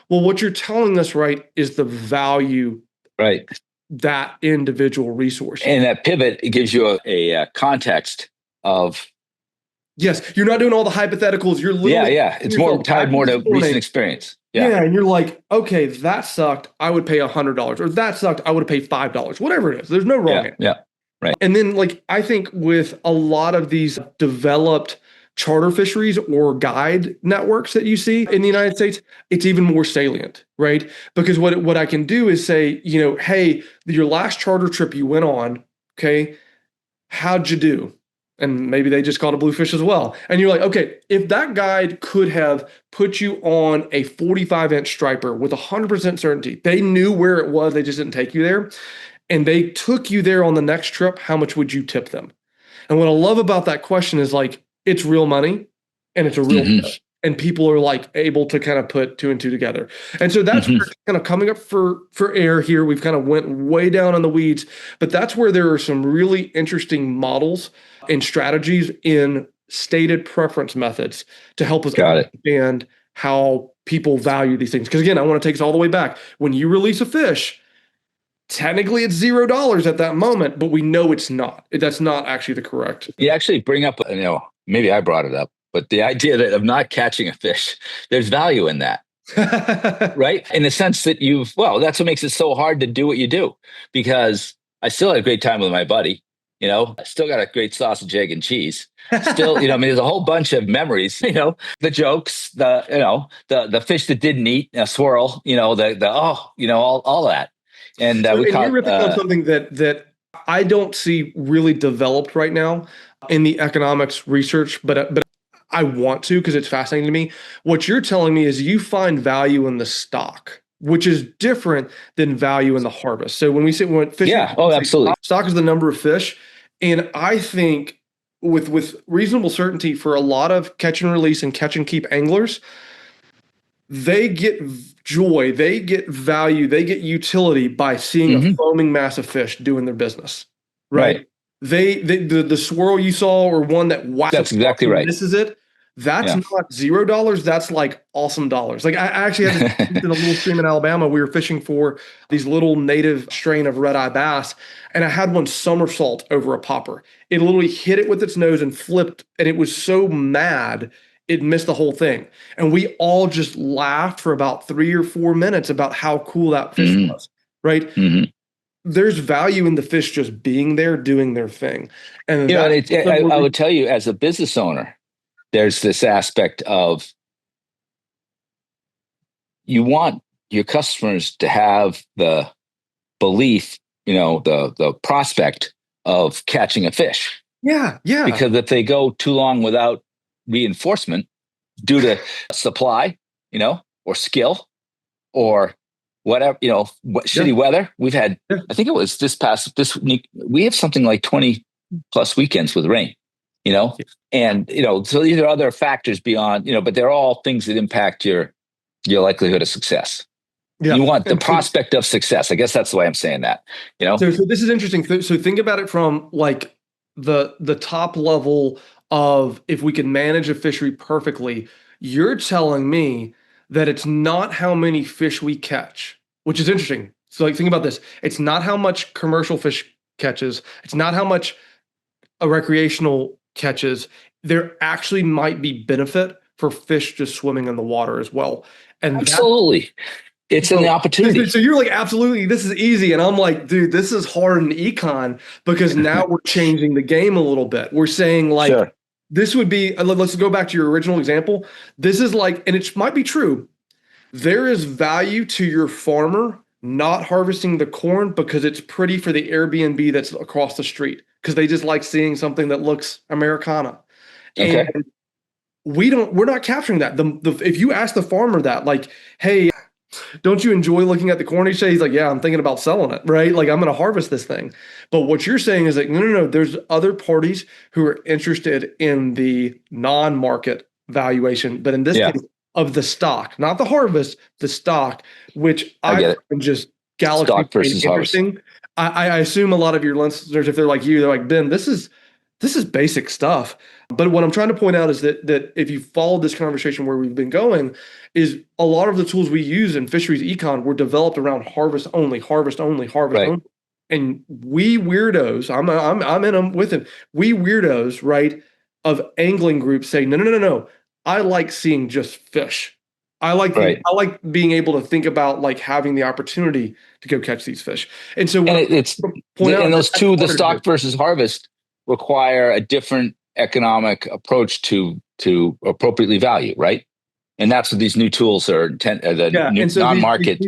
Well, what you're telling us, right, is the value, right, that individual resource. And that pivot, it gives you a context of. Yes, you're not doing all the hypotheticals. You're literally It's more tied more to recent experience. Yeah, and you're like, okay, that sucked. I would pay $100, or that sucked. I would pay $5. Whatever it is, there's no wrong answer. Yeah, right. And then, like, I think with a lot of these developed charter fisheries or guide networks that you see in the United States, it's even more salient, right? Because what I can do is say, hey, your last charter trip you went on, okay, how'd you do? And maybe they just caught a bluefish as well. And you're like, okay, if that guide could have put you on a 45-inch striper with 100% certainty, they knew where it was, they just didn't take you there, and they took you there on the next trip, how much would you tip them? And what I love about that question is like, it's real money and it's a real tip. And people are like able to kind of put 2 and 2 together. And so that's kind of coming up for air here. We've kind of went way down in the weeds, but that's where there are some really interesting models and strategies in stated preference methods to help us understand how people value these things. Because again, I want to take us all the way back. When you release a fish, technically it's $0 at that moment, but we know it's not. That's not actually the correct. You actually bring up, maybe I brought it up, but the idea that of not catching a fish, there's value in that. Right? In the sense that that's what makes it so hard to do what you do, because I still had a great time with my buddy. I still got a great sausage, egg, and cheese. Still, there's a whole bunch of memories, the jokes, the fish that didn't eat, a swirl, all that. And so, we and caught, you're ripping on something that I don't see really developed right now in the economics research, but I want to, because it's fascinating to me. What you're telling me is you find value in the stock, which is different than value in the harvest. So when fishing, absolutely. Stock is the number of fish, and I think with reasonable certainty for a lot of catch and release and catch and keep anglers, they get joy, they get value, they get utility by seeing a foaming mass of fish doing their business, right? The swirl you saw, or one that that's exactly right. This is it. That's not $0. That's like awesome dollars. Like I actually had this in a little stream in Alabama. We were fishing for these little native strain of red-eye bass, and I had one somersault over a popper. It literally hit it with its nose and flipped, and it was so mad it missed the whole thing. And we all just laughed for about 3 or 4 minutes about how cool that fish was, right? There's value in the fish just being there, doing their thing. And I would tell you, as a business owner, there's this aspect of you want your customers to have the belief, the prospect of catching a fish. Yeah. Because if they go too long without reinforcement due to supply, or skill, or whatever, shitty weather. We've had, I think it was this week, we have something like 20 plus weekends with rain, and, so these are other factors beyond, but they're all things that impact your likelihood of success. Yeah. You want the prospect of success. I guess that's the way I'm saying that, So this is interesting. So think about it from like the top level of, if we can manage a fishery perfectly. You're telling me that it's not how many fish we catch, which is interesting. So like, think about this. It's not how much commercial fish catches. It's not how much a recreational catches. There actually might be benefit for fish just swimming in the water as well. And absolutely. It's an opportunity. So you're like, absolutely, this is easy. And I'm like, dude, this is hard in econ, because now we're changing the game a little bit. We're saying like, this would be, let's go back to your original example. This is like, and it might be true, there is value to your farmer not harvesting the corn because it's pretty for the Airbnb that's across the street, because they just like seeing something that looks Americana. Okay. And we're not capturing that. If you ask the farmer that, like, hey, don't you enjoy looking at the corn? He's like, yeah, I'm thinking about selling it, right? Like, I'm going to harvest this thing. But what you're saying is like, no, there's other parties who are interested in the non-market valuation, but in this case, of the stock, not the harvest, the stock, which I find just galaxy interesting. I assume a lot of your listeners, if they're like you, they're like, Ben, this is basic stuff. But what I'm trying to point out is that if you follow this conversation where we've been going, is a lot of the tools we use in fisheries econ were developed around harvest only. And we weirdos, I'm in them with him. We weirdos, right, of angling groups say, no. I like seeing just fish. I like being able to think about like having the opportunity to go catch these fish. And so the stock versus harvest require a different economic approach to appropriately value, right? And that's what these new tools are. Non-market.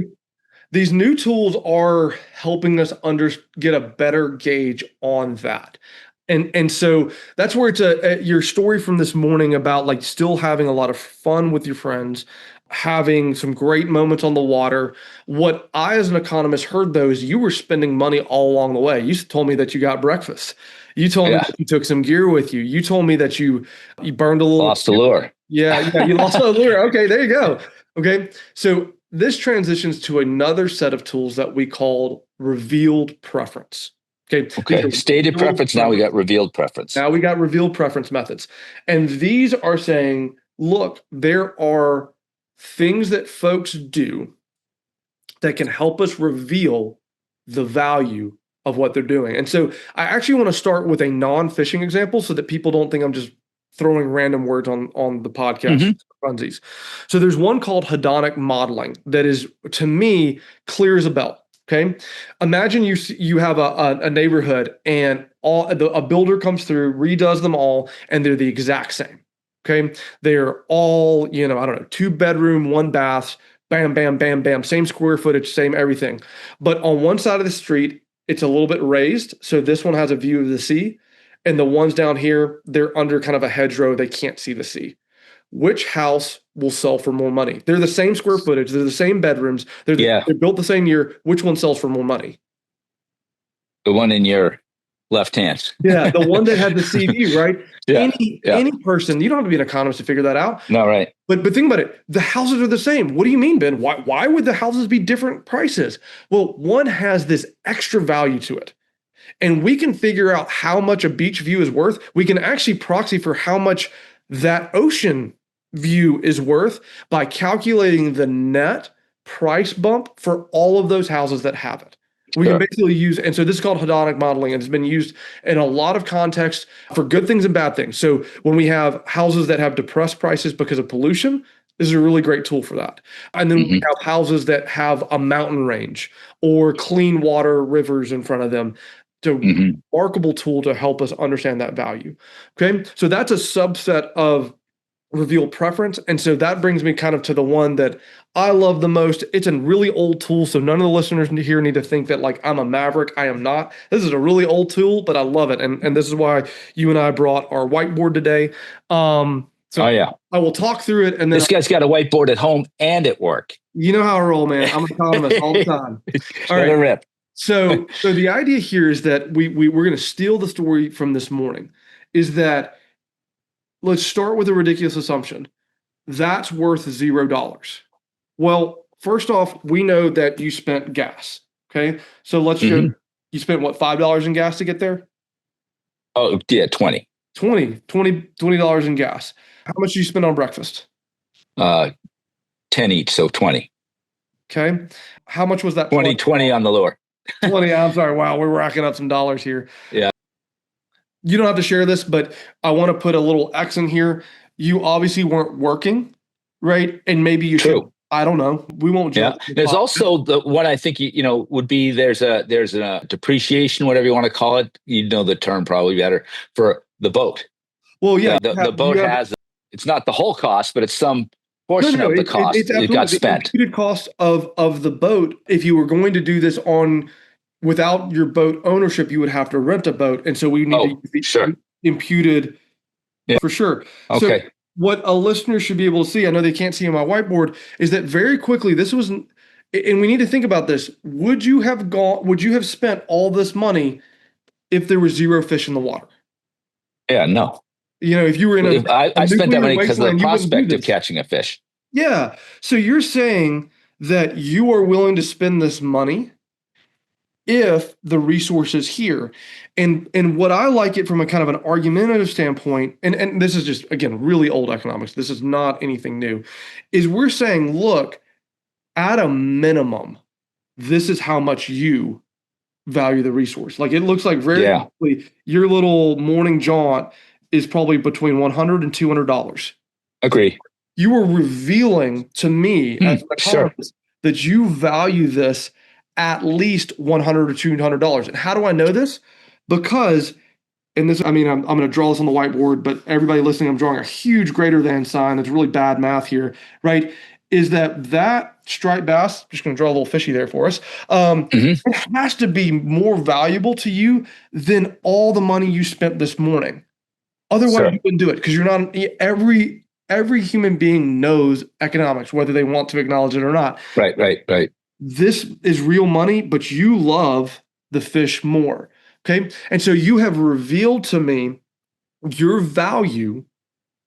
These new tools are helping us get a better gauge on that. And so that's where it's your story from this morning about like still having a lot of fun with your friends, having some great moments on the water. What I, as an economist, heard though is you were spending money all along the way. You told me that you got breakfast. You told me that you took some gear with you. You told me that you burned a little. Lost a lure. Yeah, you lost a lure. Okay, there you go. Okay, so this transitions to another set of tools that we called revealed preference. Okay. Stated preference. Now we got revealed preference. Now we got revealed preference methods. And these are saying, look, there are things that folks do that can help us reveal the value of what they're doing. And so I actually want to start with a non-fishing example so that people don't think I'm just throwing random words on the podcast funsies. So there's one called hedonic modeling that is, to me, clear as a bell. Okay, imagine you have a neighborhood and a builder comes through, redoes them all, and they're the exact same. Okay, they're all, I don't know, 2-bedroom, 1 bath, bam, bam, bam, bam, same square footage, same everything. But on one side of the street, it's a little bit raised, so this one has a view of the sea, and the ones down here, they're under kind of a hedgerow, they can't see the sea. Which house will sell for more money? They're the same square footage. They're the same bedrooms. They're built the same year. Which one sells for more money? The one in your left hand. Yeah, the one that had the sea view, right? Any person, you don't have to be an economist to figure that out. No, right. But think about it. The houses are the same. What do you mean, Ben? Why would the houses be different prices? Well, one has this extra value to it. And we can figure out how much a beach view is worth. We can actually proxy for how much that ocean view is worth by calculating the net price bump for all of those houses that have it. We can basically use, and so this is called hedonic modeling, and it's been used in a lot of contexts for good things and bad things. So when we have houses that have depressed prices because of pollution, this is a really great tool for that. And then we have houses that have a mountain range or clean water rivers in front of them. It's a remarkable tool to help us understand that value. Okay, so that's a subset of reveal preference. And so that brings me kind of to the one that I love the most. It's a really old tool, so none of the listeners here need to think that like I'm a maverick. I am not. This is a really old tool, but I love it. And this is why you and I brought our whiteboard today. I will talk through it. And then this guy's got a whiteboard at home and at work. You know how I roll, man. I'm an economist all the time. All right. Rip. So the idea here is that we're going to steal the story from this morning, is that let's start with a ridiculous assumption. That's worth $0. Well, first off, we know that you spent gas. Okay. So let's go. You spent what, $5 in gas to get there? Oh, yeah, $20 in gas. How much did you spend on breakfast? 10 each, so 20. Okay. How much was that? 20 on the lure. 20. I'm sorry. Wow, we're racking up some dollars here. Yeah. You don't have to share this, but I want to put a little X in here. You obviously weren't working, right? And maybe you should. I don't know. We won't judge. Yeah. There's also the one I think would be there's a depreciation, whatever you want to call it. You know the term probably better for the boat. Well, yeah, the boat has it's not the whole cost, but it's some portion of the cost it got spent. The cost of the boat. If you were going to do this without your boat ownership, you would have to rent a boat, and so we need to use the imputed for sure. Okay. So what a listener should be able to see, I know they can't see on my whiteboard, is that very quickly this was, and we need to think about this. Would you have spent all this money if there was zero fish in the water? Yeah, no. If you were in I spent that money because of the prospect of catching a fish. Yeah. So you're saying that you are willing to spend this money if the resource is here. And what I like it from a kind of an argumentative standpoint, and this is just, again, really old economics, this is not anything new, is we're saying, look, at a minimum, this is how much you value the resource. Like it looks like very quickly, your little morning jaunt is probably between $100 and $200. Agree. You were revealing to me as an economist that you value this at least $100 or $200. And how do I know this? Because, and this, I mean, I'm going to draw this on the whiteboard, but everybody listening, I'm drawing a huge greater than sign. It's really bad math here, right? Is that striped bass, just going to draw a little fishy there for us, it has to be more valuable to you than all the money you spent this morning. Otherwise, you wouldn't do it, because you're not, every human being knows economics, whether they want to acknowledge it or not. Right. This is real money, but you love the fish more. Okay. And so you have revealed to me your value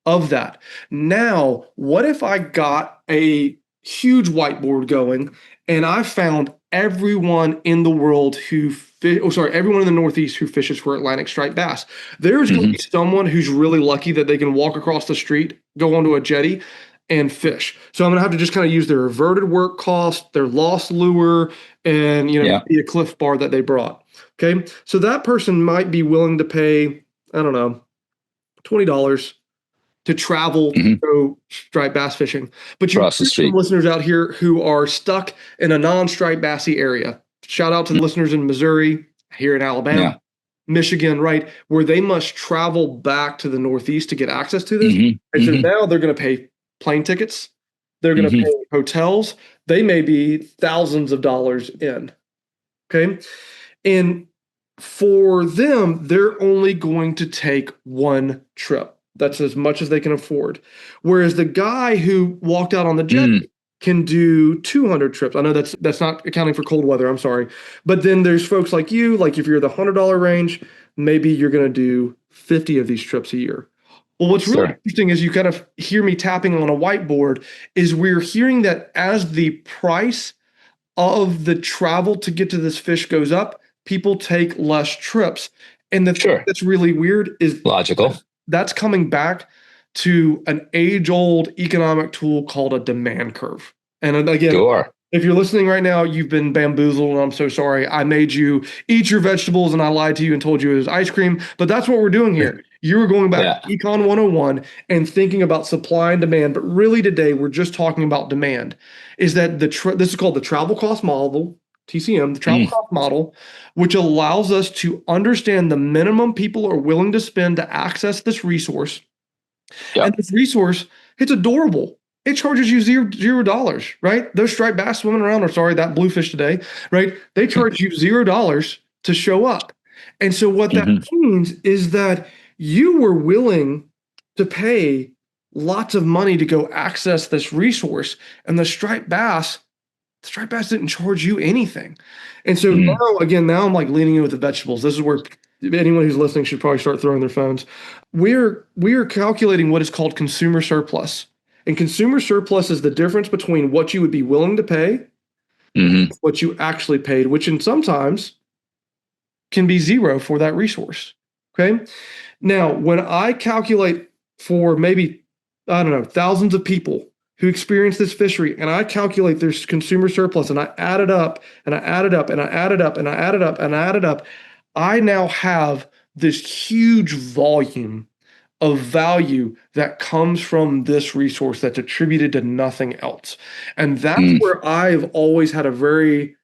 of that. Now, what if I got a huge whiteboard going and I found everyone in the world everyone in the Northeast who fishes for Atlantic striped bass? There's going to be someone who's really lucky that they can walk across the street, go onto a jetty, and fish. So I'm going to have to just kind of use their averted work cost, their lost lure, and maybe a cliff bar that they brought. Okay, so that person might be willing to pay, I don't know, $20 to travel to go striped bass fishing. But you have some listeners out here who are stuck in a non-striped bassy area. Shout out to the listeners in Missouri, here in Alabama, Michigan, right, where they must travel back to the Northeast to get access to this. And so now they're going to pay plane tickets. They're going to pay hotels. They may be thousands of dollars in. Okay. And for them, they're only going to take one trip. That's as much as they can afford. Whereas the guy who walked out on the jet can do 200 trips. I know that's not accounting for cold weather. I'm sorry. But then there's folks like you, like if you're the $100 range, maybe you're going to do 50 of these trips a year. Well, what's really interesting is you kind of hear me tapping on a whiteboard is we're hearing that as the price of the travel to get to this fish goes up, people take less trips. And the thing that's really weird is logical. That's coming back to an age-old economic tool called a demand curve. And again, if you're listening right now, you've been bamboozled, and I'm so sorry. I made you eat your vegetables, and I lied to you and told you it was ice cream. But that's what we're doing here. You were going back to Econ 101 and thinking about supply and demand. But really today, we're just talking about demand. Is that this is called the travel cost model, TCM, the travel cost model, which allows us to understand the minimum people are willing to spend to access this resource. And this resource, it's adorable. It charges you $0, right? Those striped bass swimming around, or sorry, that bluefish today, right? They charge you $0 to show up. And so what that means is that you were willing to pay lots of money to go access this resource, and the striped bass didn't charge you anything. And so now I'm like leaning in with the vegetables. This is where anyone who's listening should probably start throwing their phones. We are calculating what is called consumer surplus. And consumer surplus is the difference between what you would be willing to pay, what you actually paid, which in sometimes can be zero for that resource. Okay. Now, when I calculate for maybe, I don't know, thousands of people who experience this fishery, and I calculate their consumer surplus, and I add it up, and I add it up, and I add it up, and I add it up, and I add it up, I now have this huge volume of value that comes from this resource that's attributed to nothing else. And that's where I've always had a very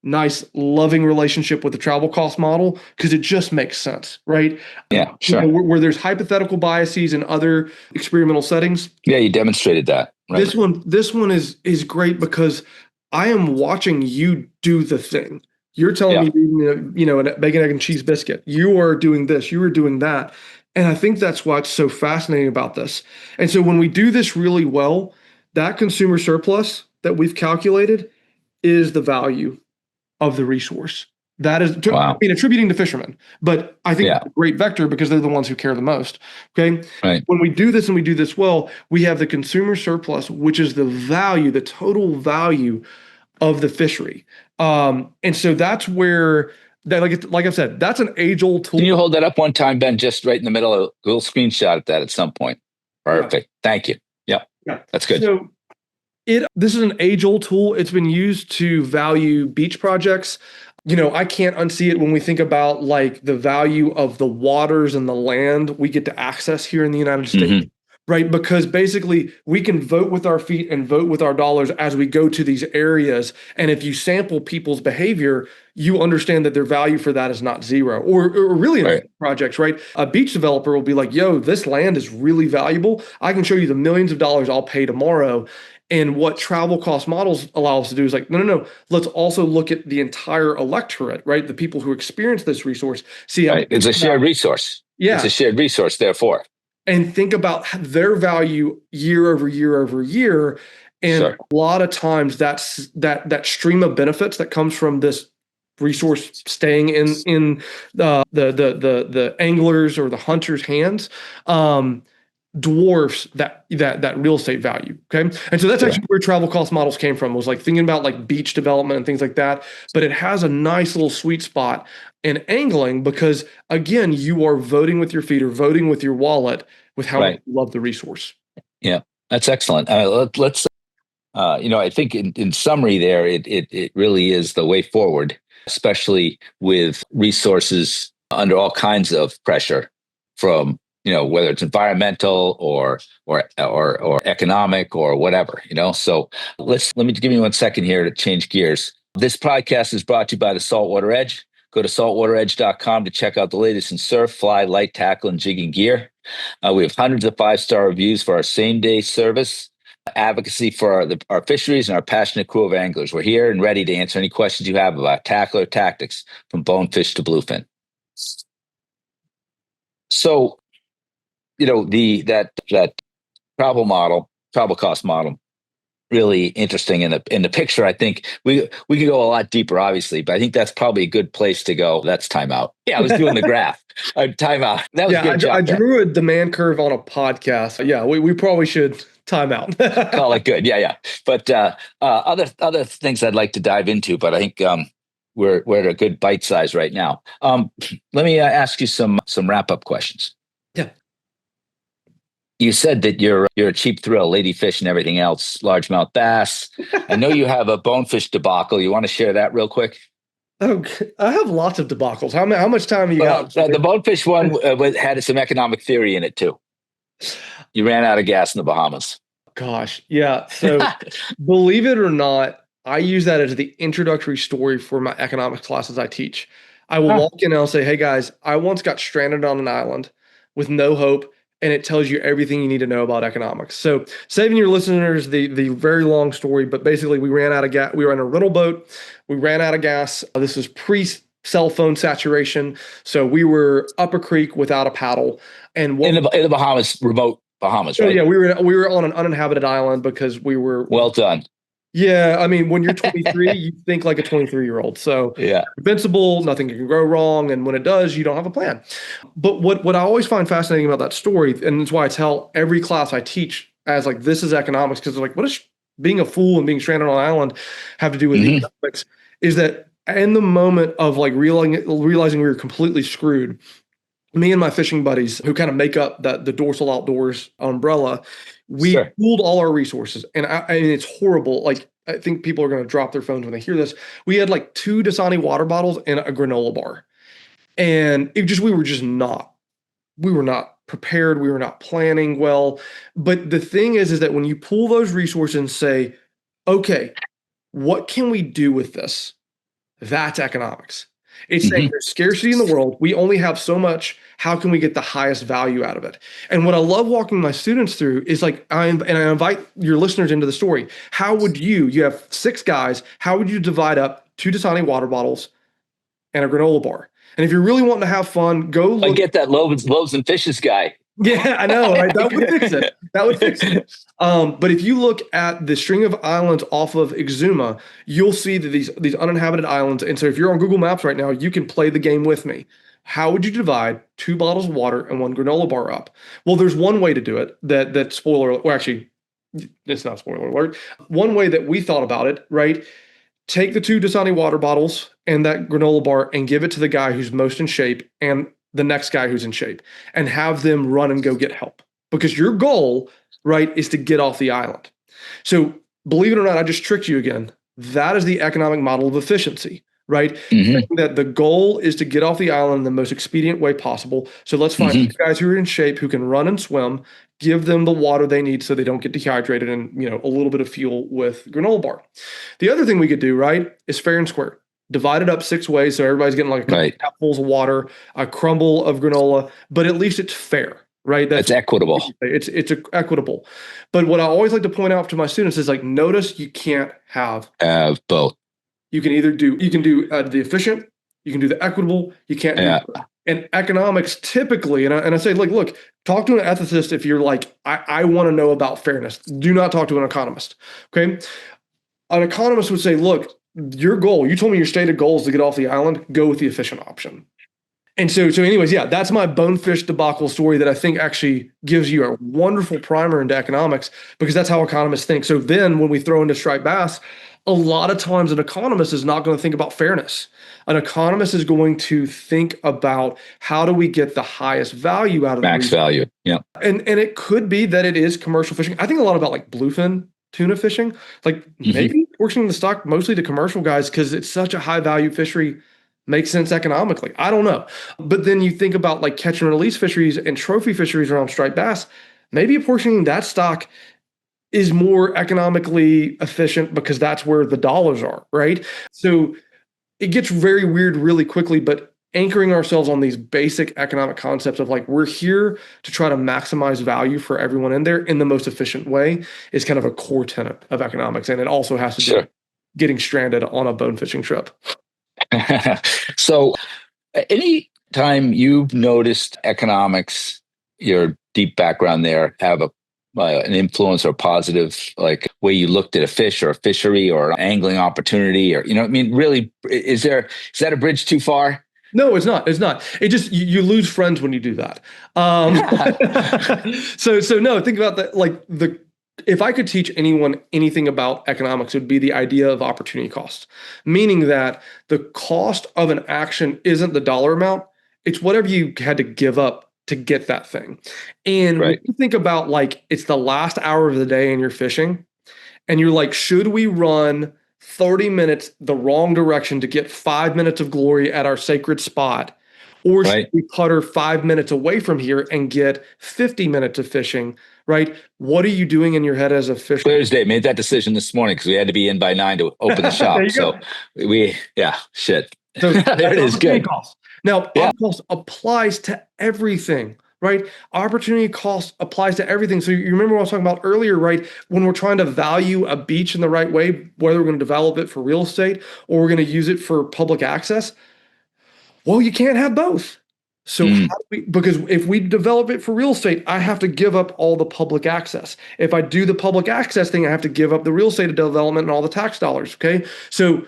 nice, loving relationship with the travel cost model, because it just makes sense, right? Yeah, sure. Where there's hypothetical biases in other experimental settings. Yeah, you demonstrated that. Right. This one is great because I am watching you do the thing. You're telling me, a bacon, egg, and cheese biscuit. You are doing this. You are doing that. And I think that's what's so fascinating about this. And so when we do this really well, that consumer surplus that we've calculated is the value of the resource. That is attributing to fishermen. But I think it's a great vector because they're the ones who care the most. Okay. Right. When we do this and we do this well, we have the consumer surplus, which is the value, the total value of the fishery. And so that's where that, like I've said, that's an age-old tool. Can you hold that up one time, Ben? Just right in the middle, a little screenshot at that at some point. Perfect. Thank you. Yeah. That's good. So this is an age-old tool. It's been used to value beach projects. I can't unsee it when we think about like the value of the waters and the land we get to access here in the United States. Right? Because basically we can vote with our feet and vote with our dollars as we go to these areas. And if you sample people's behavior, you understand that their value for that is not zero, or really in projects, right? A beach developer will be like, yo, this land is really valuable. I can show you the millions of dollars I'll pay tomorrow. And what travel cost models allow us to do is like, no. Let's also look at the entire electorate, right? The people who experience this resource. See, it's a shared resource. Yeah. It's a shared resource, therefore. And think about their value year over year over year. And a lot of times that's that stream of benefits that comes from this resource staying in the anglers or the hunters' hands dwarfs that real estate value. Okay. And so that's actually where travel cost models came from, was like thinking about like beach development and things like that. But it has a nice little sweet spot in angling because, again, you are voting with your feet or voting with your wallet with how much you love the resource. Yeah. That's excellent. Let's I think in summary there, it really is the way forward, especially with resources under all kinds of pressure from, whether it's environmental or economic or whatever, So let me give you 1 second here to change gears. This podcast is brought to you by the Saltwater Edge. Go to saltwateredge.com to check out the latest in surf, fly, light tackle, and jigging gear. We have hundreds of 5-star reviews for our same-day service, advocacy for our fisheries, and our passionate crew of anglers. We're here and ready to answer any questions you have about tackle or tactics, from bonefish to bluefin. So, that travel cost model, really interesting in the picture. I think we could go a lot deeper, obviously, but I think that's probably a good place to go. That's timeout. Yeah, I was doing the graph. Timeout. That was good job. I drew a demand curve on a podcast. Yeah, we probably should time out. Call it good. Yeah. But other things I'd like to dive into, but I think we're at a good bite size right now. Let me ask you some wrap up questions. Yeah. You said that you're a cheap thrill, ladyfish and everything else, largemouth bass. I know you have a bonefish debacle. You want to share that real quick? Oh, I have lots of debacles. How much time have you got? The bonefish one had some economic theory in it too. You ran out of gas in the Bahamas. Gosh, yeah. So believe it or not, I use that as the introductory story for my economics classes I teach. I will walk in and I'll say, hey guys, I once got stranded on an island with no hope, and it tells you everything you need to know about economics. So saving your listeners the very long story, but basically we ran out of gas. We were in a rental boat. We ran out of gas. This was pre-cell phone saturation. So we were up a creek without a paddle. And in the Bahamas, remote Bahamas, right? Oh, yeah, we were on an uninhabited island because we were... Well done. Yeah, I mean, when you're 23, you think like a 23-year-old. So yeah, invincible, nothing can go wrong, and when it does, you don't have a plan. But what I always find fascinating about that story, and it's why I tell every class I teach as like, this is economics, because they're like, what does being a fool and being stranded on an island have to do with economics? Is that in the moment of like realizing we were completely screwed, me and my fishing buddies, who kind of make up the Dorsal Outdoors umbrella, we pooled all our resources. And it's horrible. Like, I think people are going to drop their phones when they hear this. We had like 2 Dasani water bottles and a granola bar. And we were not prepared. We were not planning well. But the thing is that when you pool those resources and say, okay, what can we do with this? That's economics. It's saying there's scarcity in the world. We only have so much. How can we get the highest value out of it? And what I love walking my students through is like, I invite your listeners into the story. How would you have 6 guys, how would you divide up 2 Dasani water bottles and a granola bar? And if you're really wanting to have fun, go look. I get that loaves and fishes guy. Yeah, I know, right? That would fix it. But if you look at the string of islands off of Exuma, you'll see that these uninhabited islands. And so if you're on Google Maps right now, you can play the game with me. How would you divide 2 bottles of water and 1 granola bar up? Well, there's one way to do it that spoiler, or actually, it's not spoiler alert. One way that we thought about it, right? Take the 2 Dasani water bottles and that granola bar and give it to the guy who's most in shape and the next guy who's in shape, and have them run and go get help, because your goal, right, is to get off the island. So believe it or not, I just tricked you again. That is the economic model of efficiency, right? That the goal is to get off the island in the most expedient way possible. So let's find guys who are in shape, who can run and swim, give them the water they need so they don't get dehydrated, and a little bit of fuel with granola bar. The other thing we could do, right, is fair and square. Divide it up 6 ways so everybody's getting like a couple cupfuls of water, a crumble of granola, but at least it's fair, right? That's equitable. It's equitable. But what I always like to point out to my students is like, notice you can't have both. You can either do the efficient, you can do the equitable, you can't do both. And economics typically, and I say, like, look, talk to an ethicist if you're like, I want to know about fairness. Do not talk to an economist, okay? An economist would say, look, your goal, you told me your stated goal is to get off the island, go with the efficient option. And so anyways, yeah, that's my bonefish debacle story that I think actually gives you a wonderful primer into economics, because that's how economists think. So then when we throw into striped bass, a lot of times an economist is not going to think about fairness. An economist is going to think about how do we get the highest value out of the Max resource. value. Yeah. And it could be that it is commercial fishing. I think a lot about like bluefin tuna fishing, like maybe portioning the stock mostly to commercial guys because it's such a high value fishery, makes sense economically. I don't know. But then you think about like catch and release fisheries and trophy fisheries around striped bass, maybe apportioning that stock is more economically efficient because that's where the dollars are, right? So it gets very weird really quickly, but anchoring ourselves on these basic economic concepts of like we're here to try to maximize value for everyone in there in the most efficient way is kind of a core tenet of economics. And it also has to do with getting stranded on a bone fishing trip. So any time you've noticed economics, your deep background there, have an influence or positive, like way you looked at a fish or a fishery or an angling opportunity, or, I mean, really, is that a bridge too far? No, it's not. It's not. It just you lose friends when you do that. So no, think about that. Like if I could teach anyone anything about economics, it would be the idea of opportunity cost, meaning that the cost of an action isn't the dollar amount; it's whatever you had to give up to get that thing. And when you think about like it's the last hour of the day and you're fishing, and you're like, should we run 30 minutes the wrong direction to get 5 minutes of glory at our sacred spot? Or should we putter 5 minutes away from here and get 50 minutes of fishing, right? What are you doing in your head as a fisherman? Thursday, made that decision this morning because we had to be in by 9 to open the shop. So shit. So there it is. Good. Cost. Now, cost applies to everything, right? Opportunity cost applies to everything. So you remember what I was talking about earlier, right? When we're trying to value a beach in the right way, whether we're going to develop it for real estate or we're going to use it for public access, well, you can't have both. So because if we develop it for real estate, I have to give up all the public access. If I do the public access thing, I have to give up the real estate development and all the tax dollars. Okay. So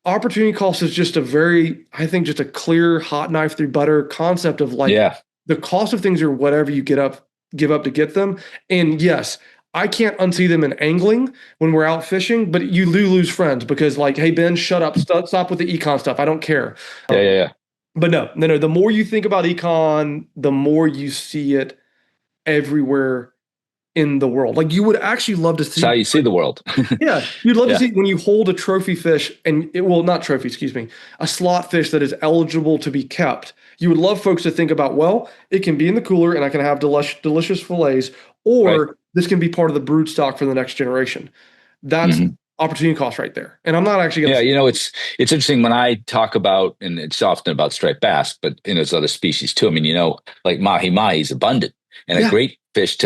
opportunity cost is just I think just a clear hot knife through butter concept of like the cost of things are whatever you give up to get them. And yes, I can't unsee them in angling when we're out fishing, but you lose friends because like, hey, Ben, shut up, stop with the econ stuff. I don't care. But no. The more you think about econ, the more you see it everywhere in the world. Like you would actually love to see. That's how you see the world. Yeah. You'd love to see when you hold a trophy fish not trophy, excuse me, a slot fish that is eligible to be kept. You would love folks to think about, well, it can be in the cooler and I can have delicious fillets, or this can be part of the brood stock for the next generation. That's opportunity cost right there. And I'm not actually going to. It's interesting when I talk about, and it's often about striped bass, but there's other species too. I mean, like mahi-mahi is abundant and a great fish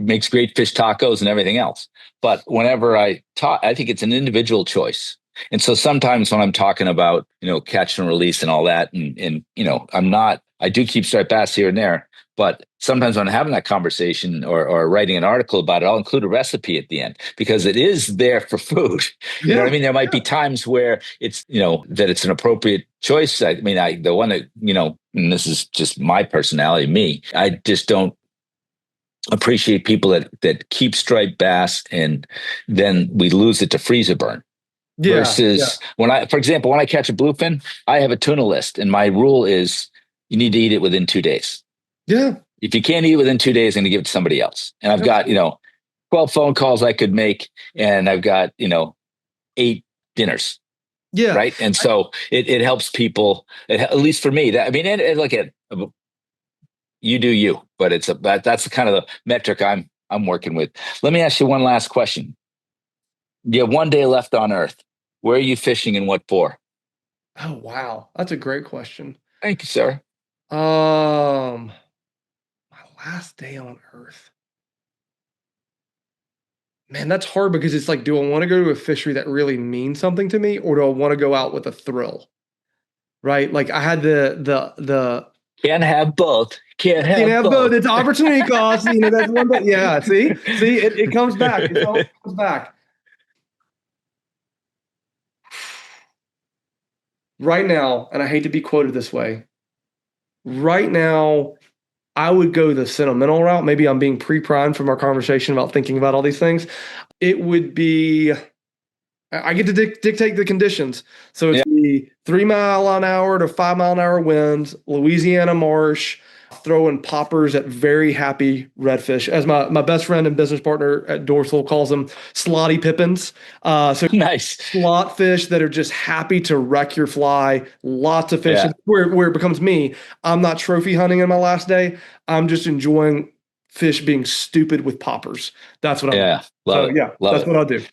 makes great fish tacos and everything else. But whenever I talk, I think it's an individual choice. And so sometimes when I'm talking about, catch and release and all that, and I do keep striped bass here and there, but sometimes when I'm having that conversation or writing an article about it, I'll include a recipe at the end because it is there for food. You know what I mean? There might be times where it's, that it's an appropriate choice. I mean, the one that, and this is just my personality, I just don't appreciate people that keep striped bass and then we lose it to freezer burn. Versus for example, when I catch a bluefin, I have a tuna list and my rule is you need to eat it within 2 days. Yeah. If you can't eat it within 2 days, I'm going to give it to somebody else. And I've got, 12 phone calls I could make and I've got, 8 dinners. Yeah. Right. And so it helps people, at least for me, you do you, but that's the kind of the metric I'm working with. Let me ask you one last question. You have 1 day left on Earth. Where are you fishing and what for? Oh, wow. That's a great question. Thank you, sir. My last day on Earth. Man, that's hard because it's like, do I want to go to a fishery that really means something to me, or do I want to go out with a thrill? Right? Like I had the can't have both. Can't have both. It's opportunity cost. That's one thing. Yeah. See, it comes back. It always comes back. Right now, and I hate to be quoted this way, Right now, I would go the sentimental route. Maybe I'm being pre-primed from our conversation about thinking about all these things. It would be, I get to dictate the conditions. So it's the 3 mile an hour to 5 mile an hour winds, Louisiana marsh, throwing poppers at very happy redfish. As my best friend and business partner at Dorsal calls them, slotty pippins. So Nice. slot fish that are just happy to wreck your fly. Lots of fish. Where it becomes me, I'm not trophy hunting in my last day. I'm just enjoying fish being stupid with poppers. That's what I'm doing. Love it. That's what I'll do.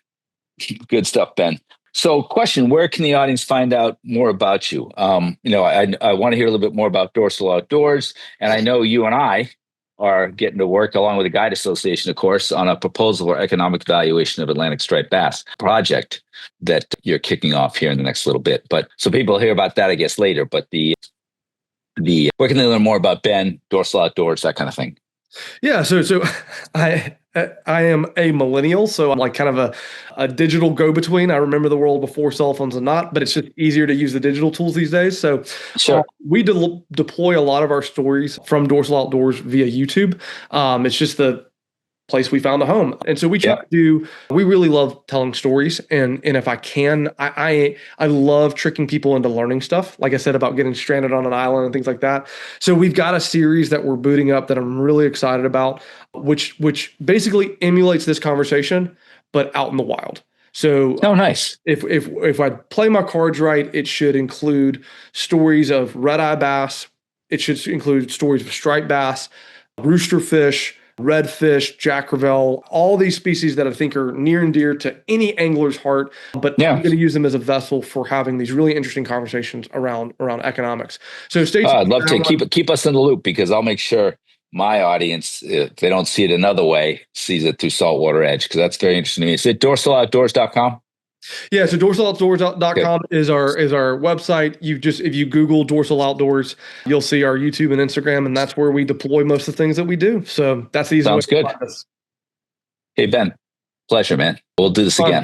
Good stuff, Ben. So, question: where can the audience find out more about you? I want to hear a little bit more about Dorsal Outdoors, and I know you and I are getting to work along with the Guide Association, of course, on a proposal for economic valuation of Atlantic striped bass project that you're kicking off here in the next little bit. But so people will hear about that, I guess, later. But the where can they learn more about Ben, Dorsal Outdoors, that kind of thing? Yeah, so I am a millennial, so I'm like kind of a digital go-between. I remember the world before cell phones and not, but it's just easier to use the digital tools these days. So we deploy a lot of our stories from Dorsal Outdoors via YouTube. It's just the place we found a home. And so we really love telling stories. And if I can, I love tricking people into learning stuff. Like I said, about getting stranded on an island and things like that. So we've got a series that we're booting up that I'm really excited about, which basically emulates this conversation, but out in the wild. So nice. If I play my cards right, it should include stories of red-eye bass. It should include stories of striped bass, roosterfish, redfish, Jack Crevalle, all these species that I think are near and dear to any angler's heart, but I'm going to use them as a vessel for having these really interesting conversations around economics. So stay tuned. I'd love to keep us in the loop, because I'll make sure my audience, if they don't see it another way, sees it through Saltwater Edge, because that's very interesting to me. Is it dorsaloutdoors.com? Yeah, so dorsaloutdoors.com is our website. If you Google Dorsal Outdoors, you'll see our YouTube and Instagram, and that's where we deploy most of the things that we do. So that's the easy way to find us. Hey, Ben, pleasure, man. We'll do this again.